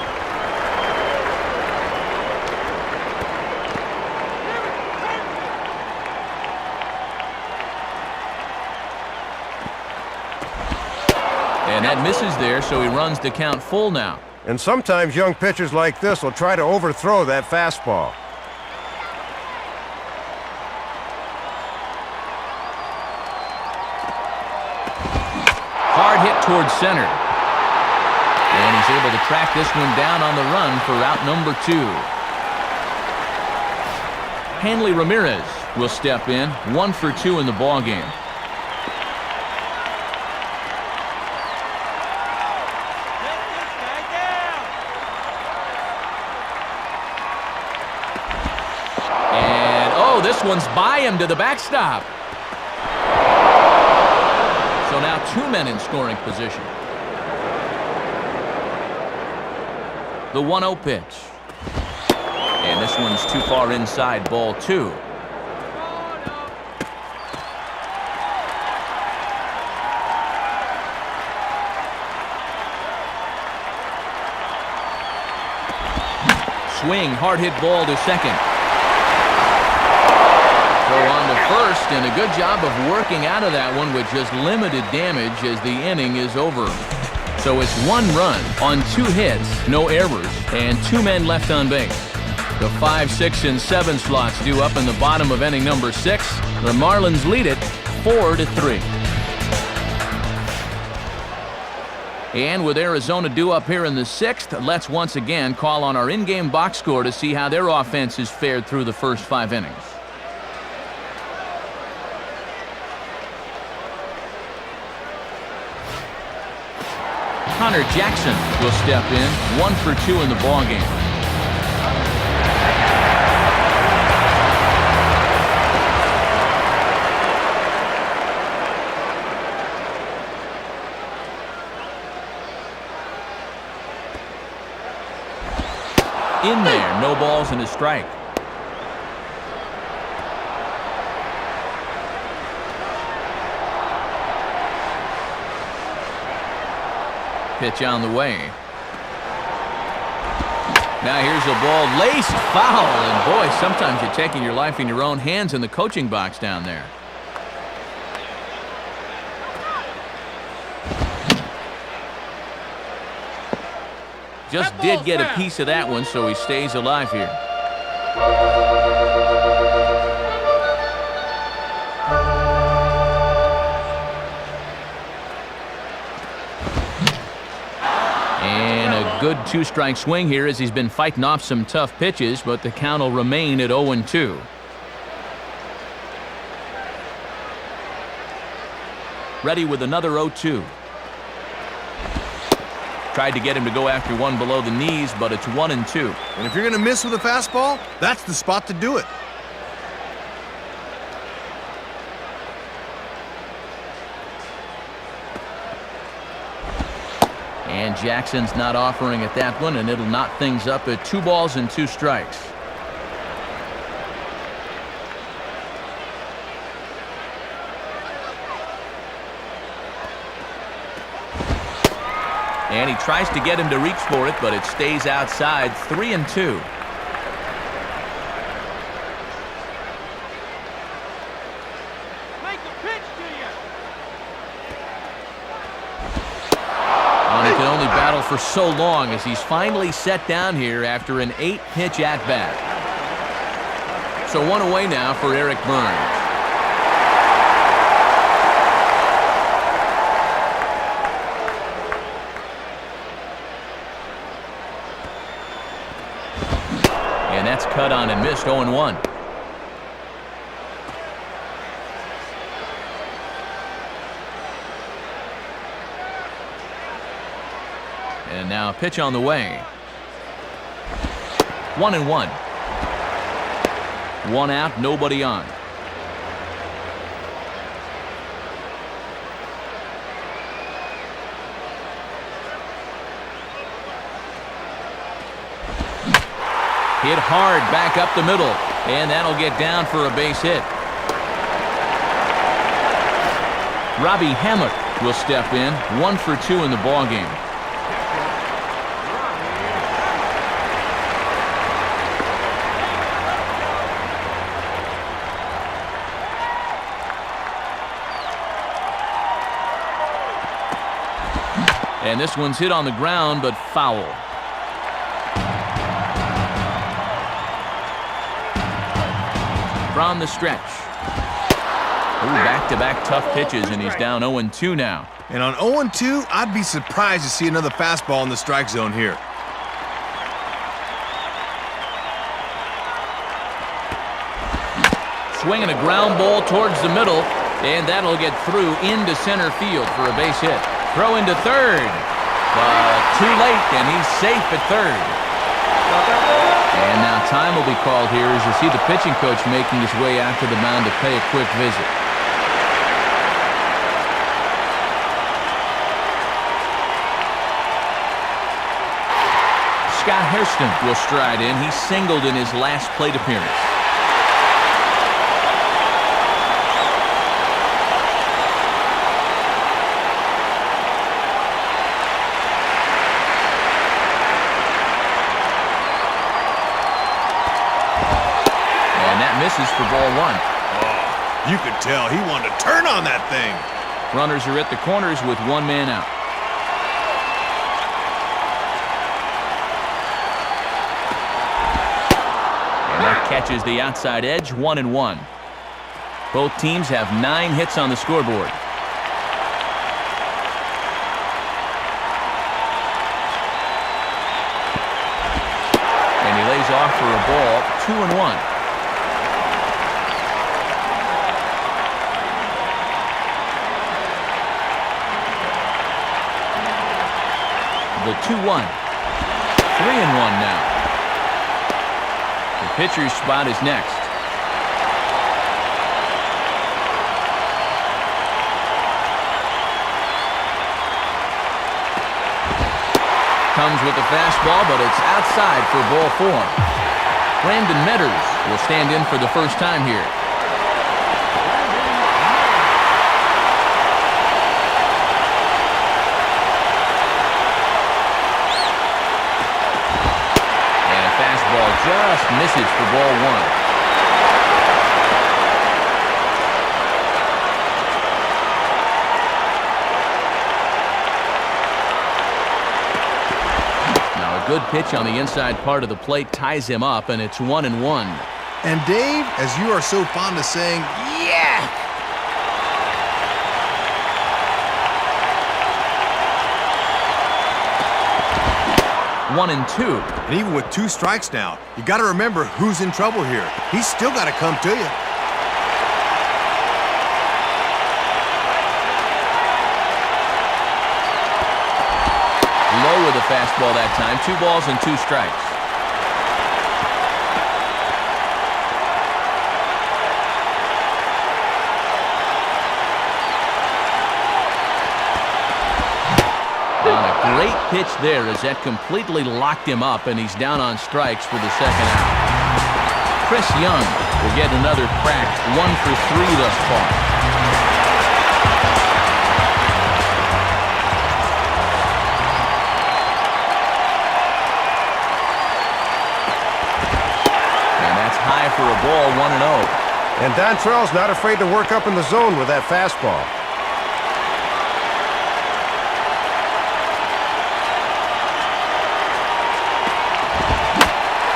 And that misses there, so he runs the count full now. And sometimes young pitchers like this will try to overthrow that fastball. Hard hit towards center. And he's able to track this one down on the run for out number 2. Hanley Ramirez will step in, 1 for 2 in the ballgame. this one's by him to the backstop. So now 2 men in scoring position. The 1-0 pitch. And this one's too far inside, ball 2. Swing, hard hit ball to second. Throw on to first, and a good job of working out of that one with just limited damage as the inning is over. So it's 1 run on 2 hits, no errors, and 2 men left on base. The 5, 6, and 7 slots due up in the bottom of inning number 6. The Marlins lead it 4-3. And with Arizona due up here in the 6th, let's once again call on our in-game box score to see how their offense has fared through the first 5 innings. Connor Jackson will step in, 1 for 2 in the ballgame. In there, no balls and a strike. Pitch on the way. Now here's a ball laced foul, and boy, sometimes you're taking your life in your own hands in the coaching box down there. Just did get a piece of that one, so he stays alive here. And a good 2-strike swing here as he's been fighting off some tough pitches, but the count will remain at 0-2. Ready with another 0-2. Tried to get him to go after one below the knees, but it's 1-2. And if you're going to miss with a fastball, that's the spot to do it. And Jackson's not offering at that one, and it'll knot things up at 2 balls and 2 strikes. And he tries to get him to reach for it, but it stays outside, 3-2. Make the pitch to you. And he can only battle for so long as he's finally set down here after an 8-pitch at-bat. So 1 away now for Eric Burns. And that's cut on and missed, 0-1. And now a pitch on the way. 1-1. 1 out, nobody on. Hit hard back up the middle, and that'll get down for a base hit. Robbie Hammock will step in, 1 for 2 in the ballgame. And this one's hit on the ground, but foul. From the stretch. Back-to-back tough pitches, and he's down 0-2 now. And on 0-2, I'd be surprised to see another fastball in the strike zone here. Swinging a ground ball towards the middle, and that'll get through into center field for a base hit. Throw into third, but too late, and he's safe at third. And now time will be called here as you see the pitching coach making his way out to the mound to pay a quick visit. Scott Hairston will stride in. He singled in his last plate appearance. Misses for ball one. Oh, you could tell he wanted to turn on that thing. Runners are at the corners with one man out. And that catches the outside edge, 1-1. Both teams have 9 hits on the scoreboard. And he lays off for a ball, 2-1. The 2-1. 3-1 now. The pitcher's spot is next. Comes with the fastball, but it's outside for ball 4. Brandon Metters will stand in for the first time here. Just misses for ball 1. Now a good pitch on the inside part of the plate ties him up, and it's 1-1. And Dave, as you are so fond of saying, yeah! 1-2. And even with 2 strikes now, you got to remember who's in trouble here. He's still got to come to you. Low with the fastball that time. 2 balls and 2 strikes. Great pitch there as that completely locked him up, and he's down on strikes for the second out. Chris Young will get another crack, 1 for 3 thus far. And that's high for a ball, 1-0. And Dontrell's not afraid to work up in the zone with that fastball.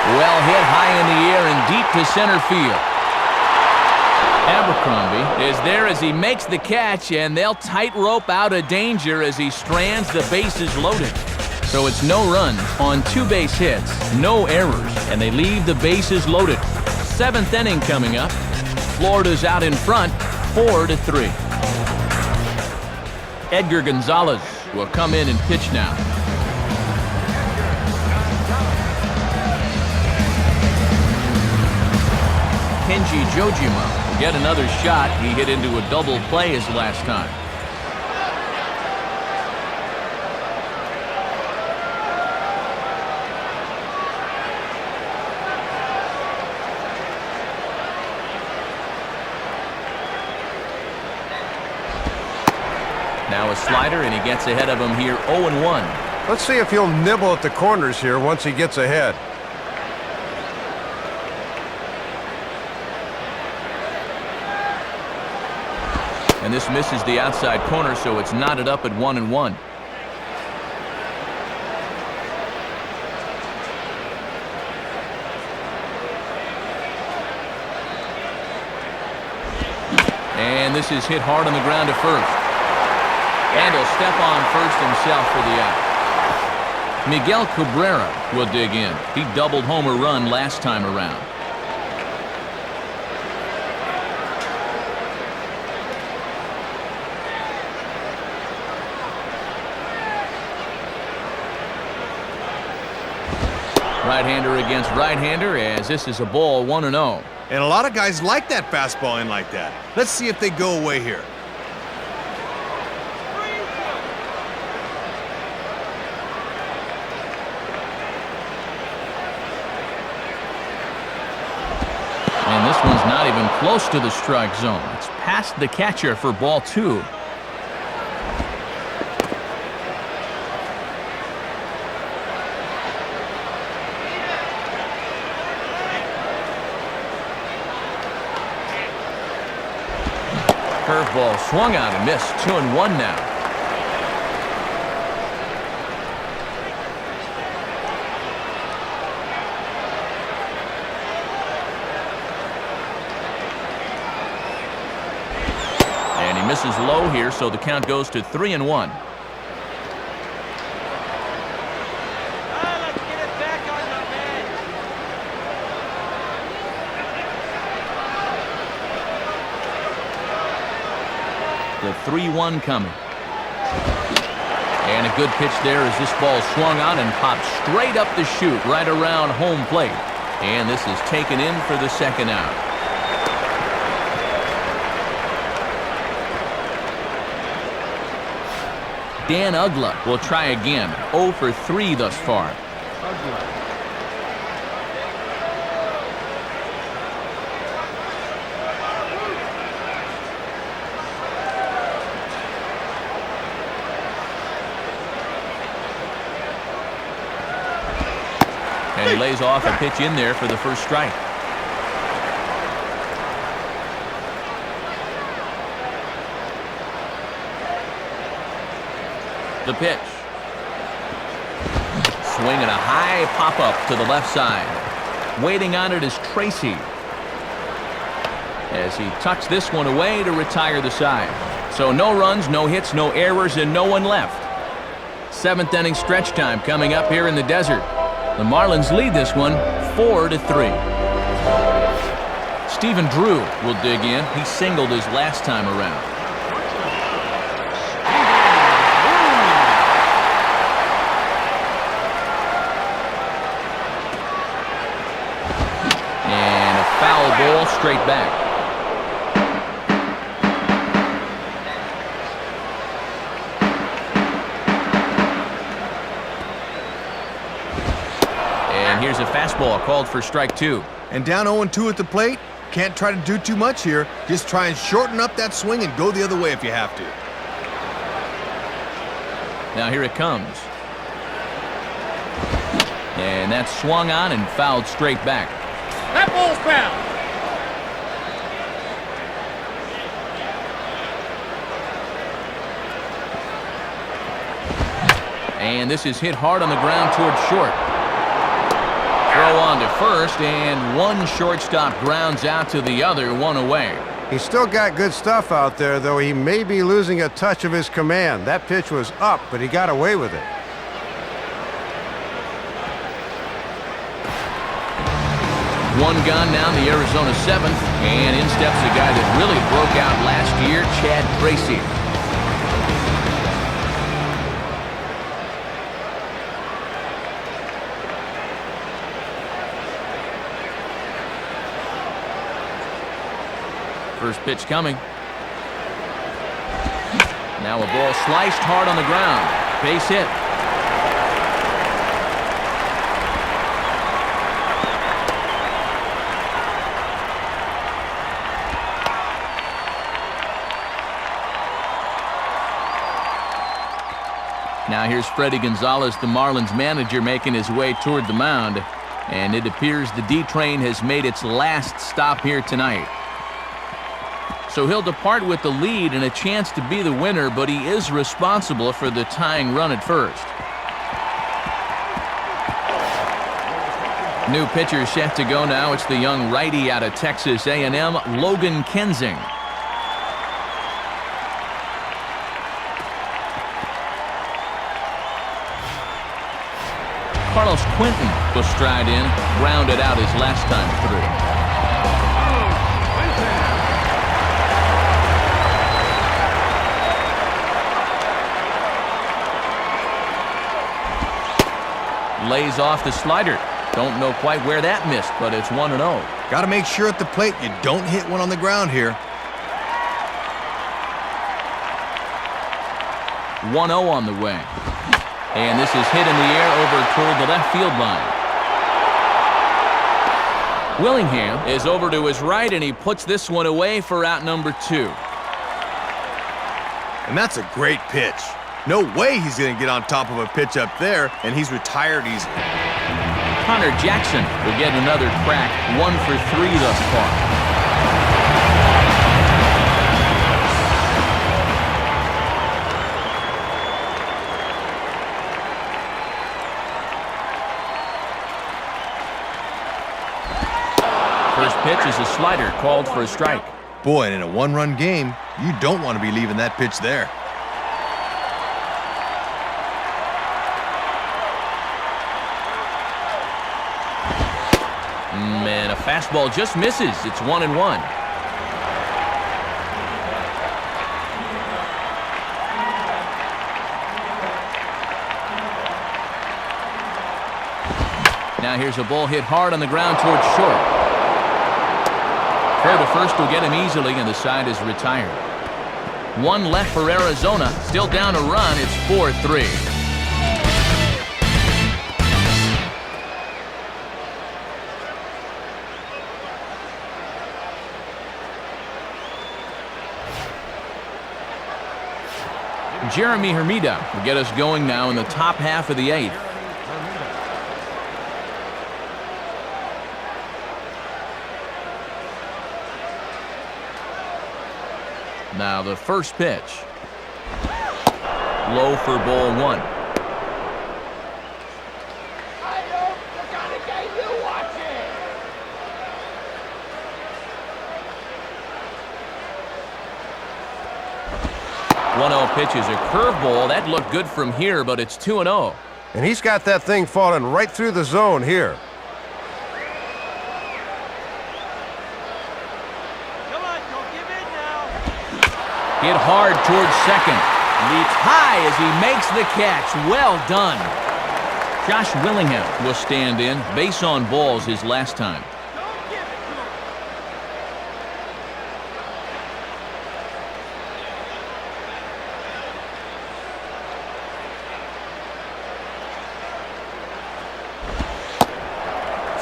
Well hit high in the air and deep to center field. Abercrombie is there as he makes the catch, and they'll tightrope out of danger as he strands the bases loaded. So it's no runs on 2 base hits, no errors, and they leave the bases loaded. 7th inning coming up. Florida's out in front, 4-3. Edgar Gonzalez will come in and pitch now. Kenji Jojima will get another shot. He hit into a double play his last time. Now a slider, and he gets ahead of him here, 0-1. Let's see if he'll nibble at the corners here once he gets ahead. And this misses the outside corner, so it's knotted up at 1-1. And this is hit hard on the ground to first. And he'll step on first himself for the out. Miguel Cabrera will dig in. He doubled homer run last time around. Right-hander against right-hander, as this is a ball 1-0. And a lot of guys like that fastball in like that. Let's see if they go away here. And this one's not even close to the strike zone. It's past the catcher for ball 2. Curveball swung out and missed. 2-1 now. And he misses low here, so the count goes to 3-1. The 3-1 coming. And a good pitch there as this ball swung on and popped straight up the chute right around home plate. And this is taken in for the second out. Dan Uggla will try again. 0 for 3 thus far. And he lays off a pitch in there for the first strike. The pitch. Swinging a high pop-up to the left side. Waiting on it is Tracy, as he tucks this one away to retire the side. So no runs, no hits, no errors, and no one left. 7th inning stretch time coming up here in the desert. The Marlins lead this one 4-3. Stephen Drew will dig in. He singled his last time around. And a foul ball straight back. Here's a fastball called for strike 2. And down 0-2 at the plate, can't try to do too much here. Just try and shorten up that swing and go the other way if you have to. Now here it comes. And that's swung on and fouled straight back. That ball's foul. And this is hit hard on the ground towards short. Throw on to first, and one shortstop grounds out to the other, 1 away. He's still got good stuff out there, though he may be losing a touch of his command. That pitch was up, but he got away with it. One gone now in the Arizona 7th, and in steps a guy that really broke out last year, Chad Tracy. First pitch coming. Now a ball sliced hard on the ground. Base hit. Now here's Freddie Gonzalez, the Marlins manager, making his way toward the mound. And it appears the D-Train has made its last stop here tonight. So he'll depart with the lead and a chance to be the winner, but he is responsible for the tying run at first. New pitcher set to go now. It's the young righty out of Texas A&M, Logan Kensing. Carlos Quentin will stride in, grounded out his last time through. Lays off the slider. Don't know quite where that missed, but it's 1-0. Got to make sure at the plate you don't hit one on the ground here. 1-0 on the way. And this is hit in the air over toward the left field line. Willingham is over to his right, and he puts this one away for out number 2. And that's a great pitch. No way he's going to get on top of a pitch up there, and he's retired easily. Connor Jackson will get another crack, 1 for 3 thus far. First pitch is a slider called for a strike. Boy, and in a one-run game, you don't want to be leaving that pitch there. And a fastball just misses. It's 1-1. Now here's a ball hit hard on the ground towards short. Throw to first will get him easily, and the side is retired. 1 left for Arizona. Still down a run. It's 4-3. Jeremy Hermida will get us going now in the top half of the 8th. Now the first pitch. Low for ball 1. Pitch is a curveball. That looked good from here, but it's 2-0. And he's got that thing falling right through the zone here. Come on, don't give in now. Hit hard towards second. Leaps high as he makes the catch. Well done. Josh Willingham will stand in. Base on balls his last time. Don't give it to him.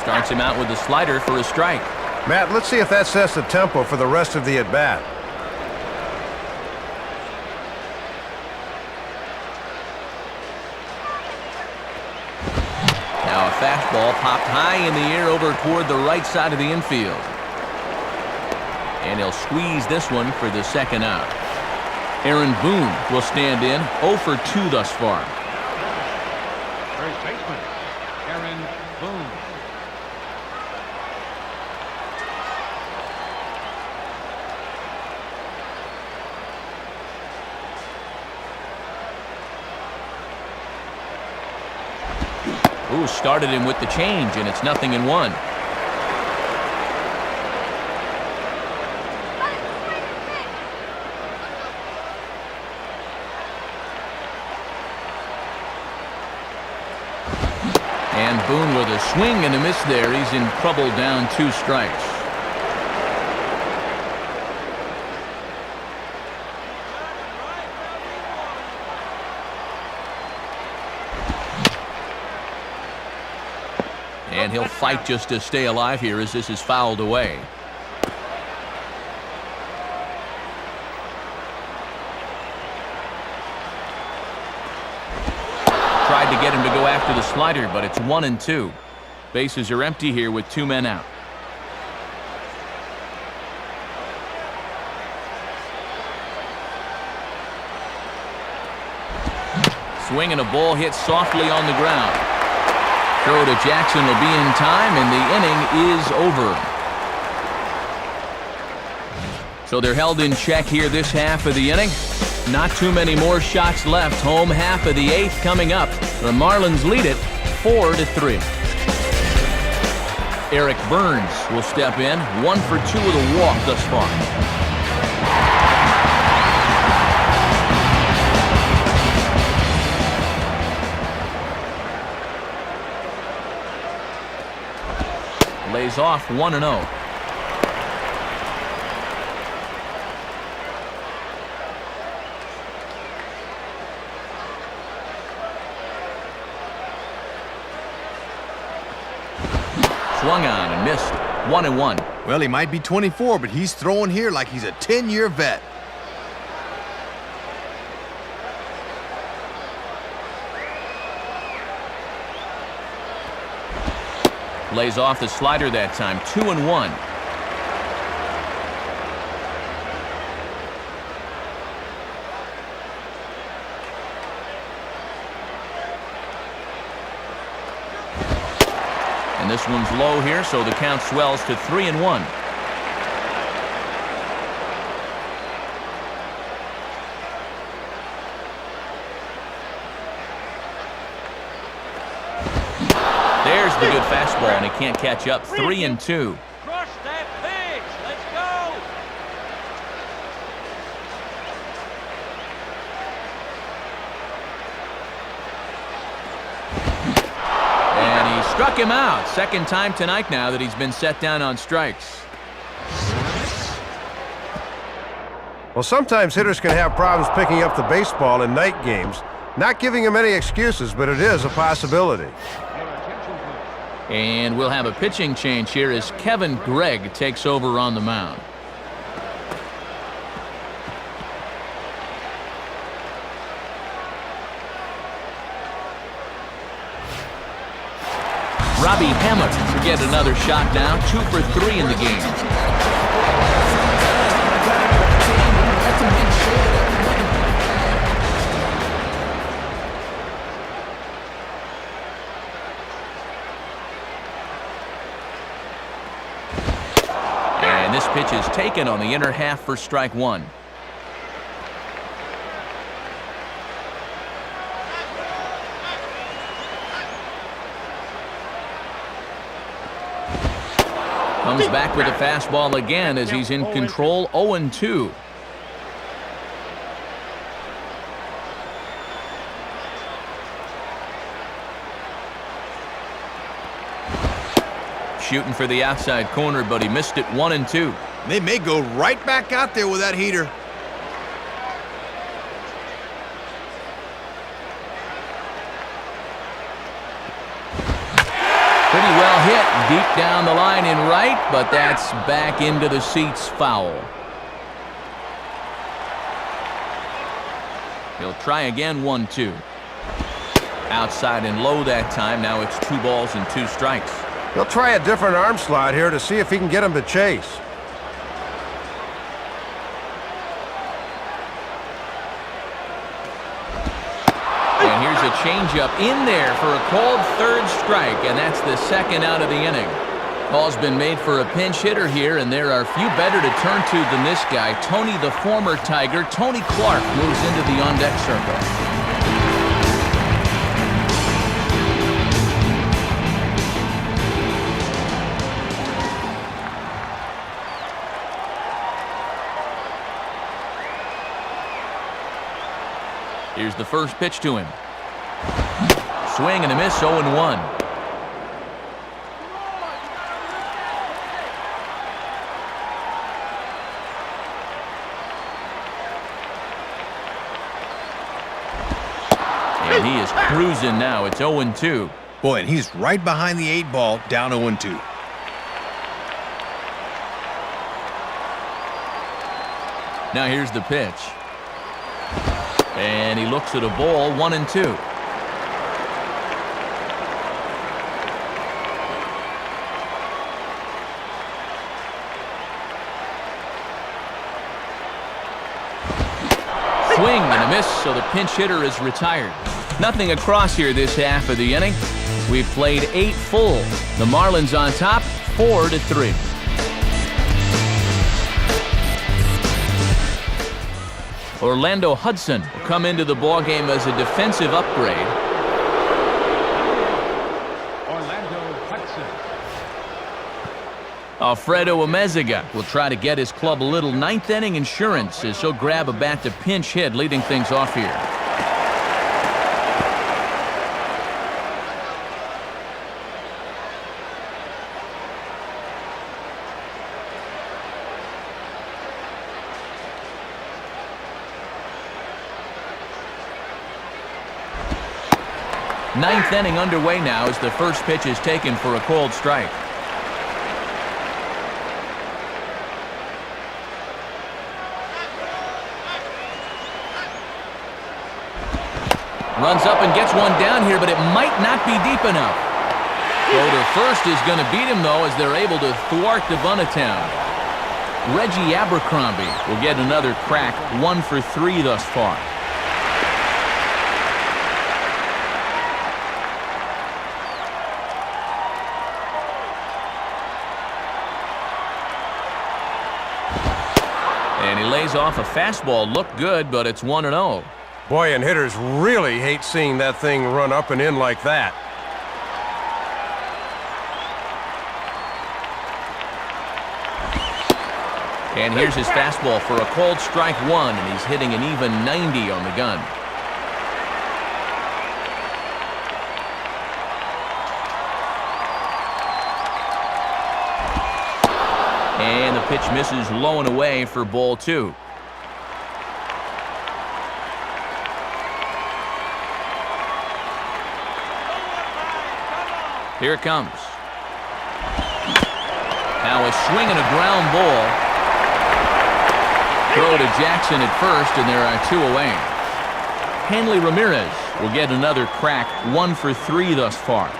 Starts him out with the slider for a strike. Matt, let's see if that sets the tempo for the rest of the at-bat. Now a fastball popped high in the air over toward the right side of the infield. And he'll squeeze this one for the second out. Aaron Boone will stand in, 0 for 2 thus far. First baseman, Aaron Boone. Ooh, started him with the change, and it's 0-1. And Boone with a swing and a miss there. He's in trouble, down 2 strikes. And he'll fight just to stay alive here as this is fouled away. Tried to get him to go after the slider, but it's 1-2. Bases are empty here with 2 men out. Swing and a ball hit softly on the ground. Throw to Jackson will be in time, and the inning is over. So they're held in check here this half of the inning. Not too many more shots left. Home half of the 8th coming up. The Marlins lead it 4-3. Eric Burns will step in, 1 for 2 with a walk thus far. lays off 1-0. Swung on and missed. 1-1. Well, he might be 24, but he's throwing here like he's a 10-year vet. Lays off the slider that time. 2-1. And this one's low here, so the count swells to 3-1. There's the good fastball, and he can't catch up. 3-2. Crush that pitch. Let's go. And he struck him out. Second time tonight now that he's been set down on strikes. Well, sometimes hitters can have problems picking up the baseball in night games. Not giving him any excuses, but it is a possibility. And we'll have a pitching change here as Kevin Gregg takes over on the mound. Robbie Hammett to get another shot now. 2 for 3 in the game. And this pitch is taken on the inner half for strike 1. Comes back with a fastball again as he's in control. 0-2. Shooting for the outside corner, but he missed it. 1-2. They may go right back out there with that heater. Pretty well hit deep down the line in right, but that's back into the seats. Foul. He'll try again. 1-2. Outside and low that time. Now it's 2 balls and 2 strikes. He'll try a different arm slot here to see if he can get him to chase. And here's a changeup in there for a called 3rd strike, and that's the 2nd out of the inning. Call's been made for a pinch hitter here, and there are few better to turn to than this guy. Tony, the former Tiger, Tony Clark, moves into the on-deck circle. Here's the first pitch to him. Swing and a miss. 0-1. And he is cruising now. It's 0-2. Boy, and he's right behind the 8 ball, down 0-2. Now here's the pitch. And he looks at a ball. 1-2. Swing and a miss, so the pinch hitter is retired. Nothing across here this half of the inning. We've played 8 full. The Marlins on top, 4-3. Orlando Hudson will come into the ballgame as a defensive upgrade. Orlando Hudson. Alfredo Amezaga will try to get his club a little 9th inning insurance as he'll grab a bat to pinch hit, leading things off here. Ninth inning underway now as the first pitch is taken for a cold strike. Runs up and gets one down here, but it might not be deep enough. Throw to first is going to beat him, though, as they're able to thwart the bunt attempt. Reggie Abercrombie will get another crack, 1 for 3 thus far. And he lays off a fastball. Looked good, but it's 1-0. Boy, and hitters really hate seeing that thing run up and in like that. And here's his fastball for a cold strike 1, and he's hitting an even 90 on the gun. And the pitch misses low and away for ball 2. Here it comes. Now a swing and a ground ball. Throw to Jackson at first, and there are 2 away. Hanley Ramirez will get another crack, 1 for 3 thus far.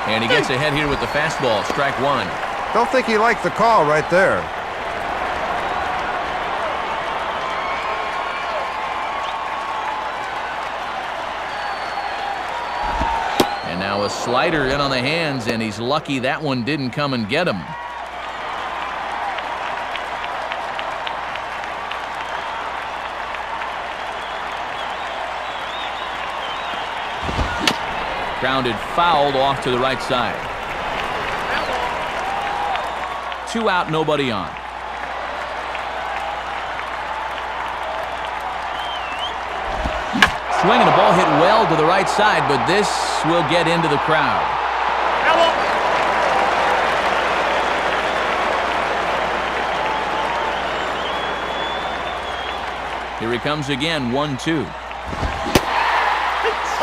And he gets ahead here with the fastball, strike 1. Don't think he liked the call right there. Now a slider in on the hands, and he's lucky that one didn't come and get him. Grounded fouled off to the right side. 2 out, nobody on. Swing and a ball hit well to the right side, but this will get into the crowd. Here he comes again, 1-2.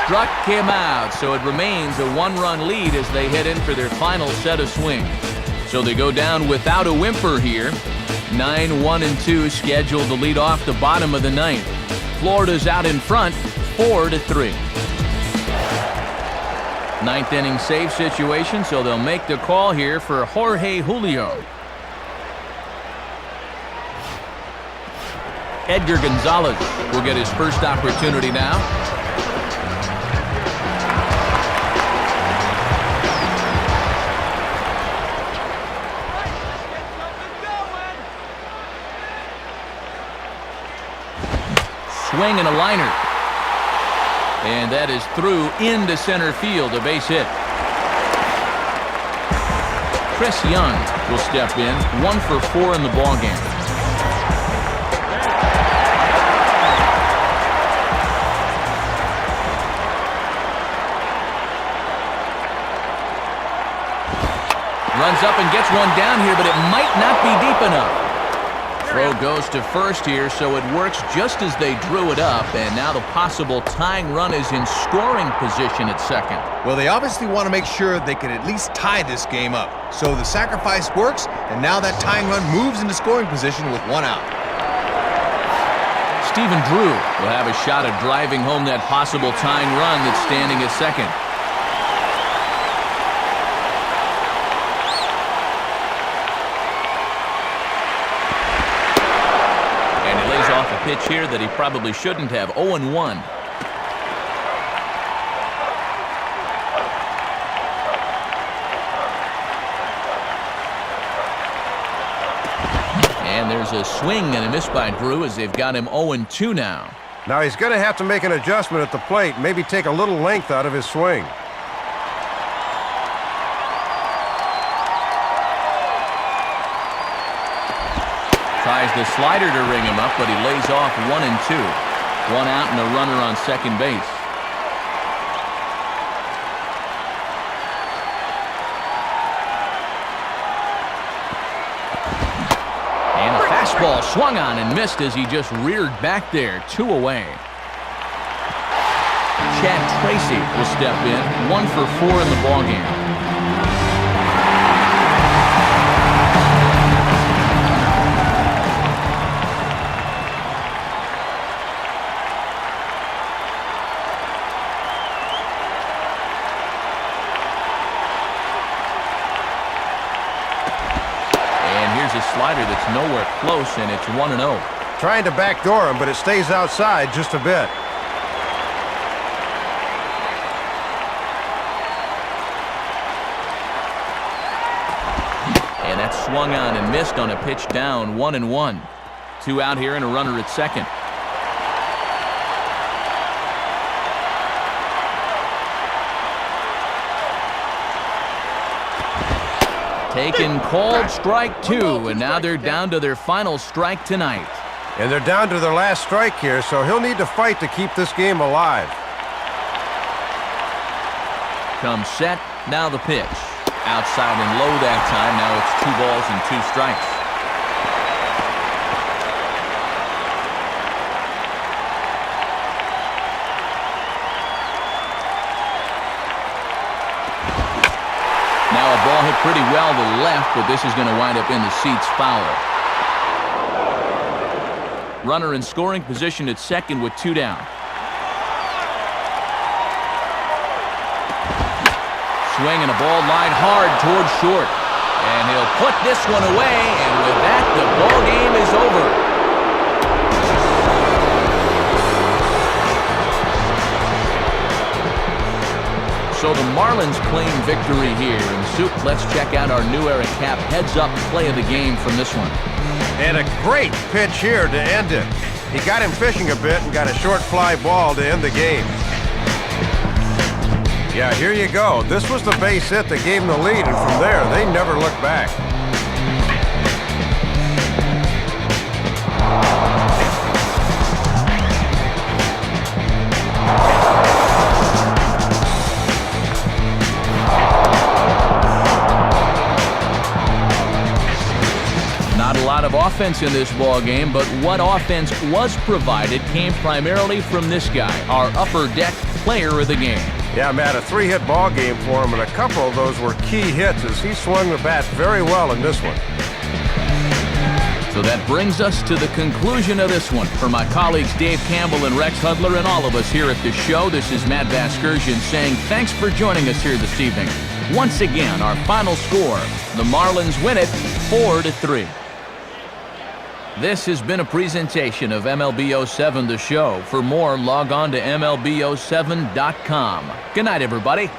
Struck him out, so it remains a 1-run lead as they head in for their final set of swings. So they go down without a whimper here. 9-1-2 scheduled to lead off the bottom of the 9th. Florida's out in front, 4-3. 9th inning save situation, so they'll make the call here for Jorge Julio. Edgar Gonzalez will get his first opportunity now. Swing and a liner. And that is through into center field, a base hit. Chris Young will step in, 1 for 4 in the ballgame. Runs up and gets one down here, but it might not be deep enough. Throw goes to first here, so it works just as they drew it up, and now the possible tying run is in scoring position at second. Well, they obviously want to make sure they can at least tie this game up. So the sacrifice works, and now that tying run moves into scoring position with 1 out. Stephen Drew will have a shot at driving home that possible tying run that's standing at second. Pitch here that he probably shouldn't have. 0-1. And there's a swing and a miss by Drew as they've got him 0-2 now. Now he's going to have to make an adjustment at the plate, maybe take a little length out of his swing. Tries the slider to ring him up, but he lays off 1-2. 1 out and a runner on second base. fastball swung on and missed as he just reared back there, 2 away. Chad Tracy will step in, 1 for 4 in the ballgame. A slider that's nowhere close, and it's 1-0. Trying to backdoor him, but it stays outside just a bit. And that's swung on and missed on a pitch down, 1-1. 2 out here and a runner at second. Taken, called, strike 2, and now they're down to their final strike tonight. And they're down to their last strike here, so he'll need to fight to keep this game alive. Comes set, now the pitch. Outside and low that time, now it's 2 balls and 2 strikes. Now a ball hit pretty well to the left, but this is going to wind up in the seats foul. Runner in scoring position at second with 2 down. Swinging a ball line hard towards short. And he'll put this one away, and with that, the ball game is over. So the Marlins claim victory here. And Soup, let's check out our new era cap heads-up play of the game from this one. And a great pitch here to end it. He got him fishing a bit and got a short fly ball to end the game. Yeah, here you go. This was the base hit that gave him the lead, and from there, they never looked back. Not a lot of offense in this ball game, but what offense was provided came primarily from this guy, our upper deck player of the game. Yeah, Matt, a 3-hit ball game for him, and a couple of those were key hits as he swung the bat very well in this one. So that brings us to the conclusion of this one. For my colleagues Dave Campbell and Rex Hudler and all of us here at the show, this is Matt Vasgersian saying thanks for joining us here this evening. Once again, our final score, the Marlins win it 4-3. This has been a presentation of MLB07 The Show. For more, log on to MLB07.com. Good night, everybody.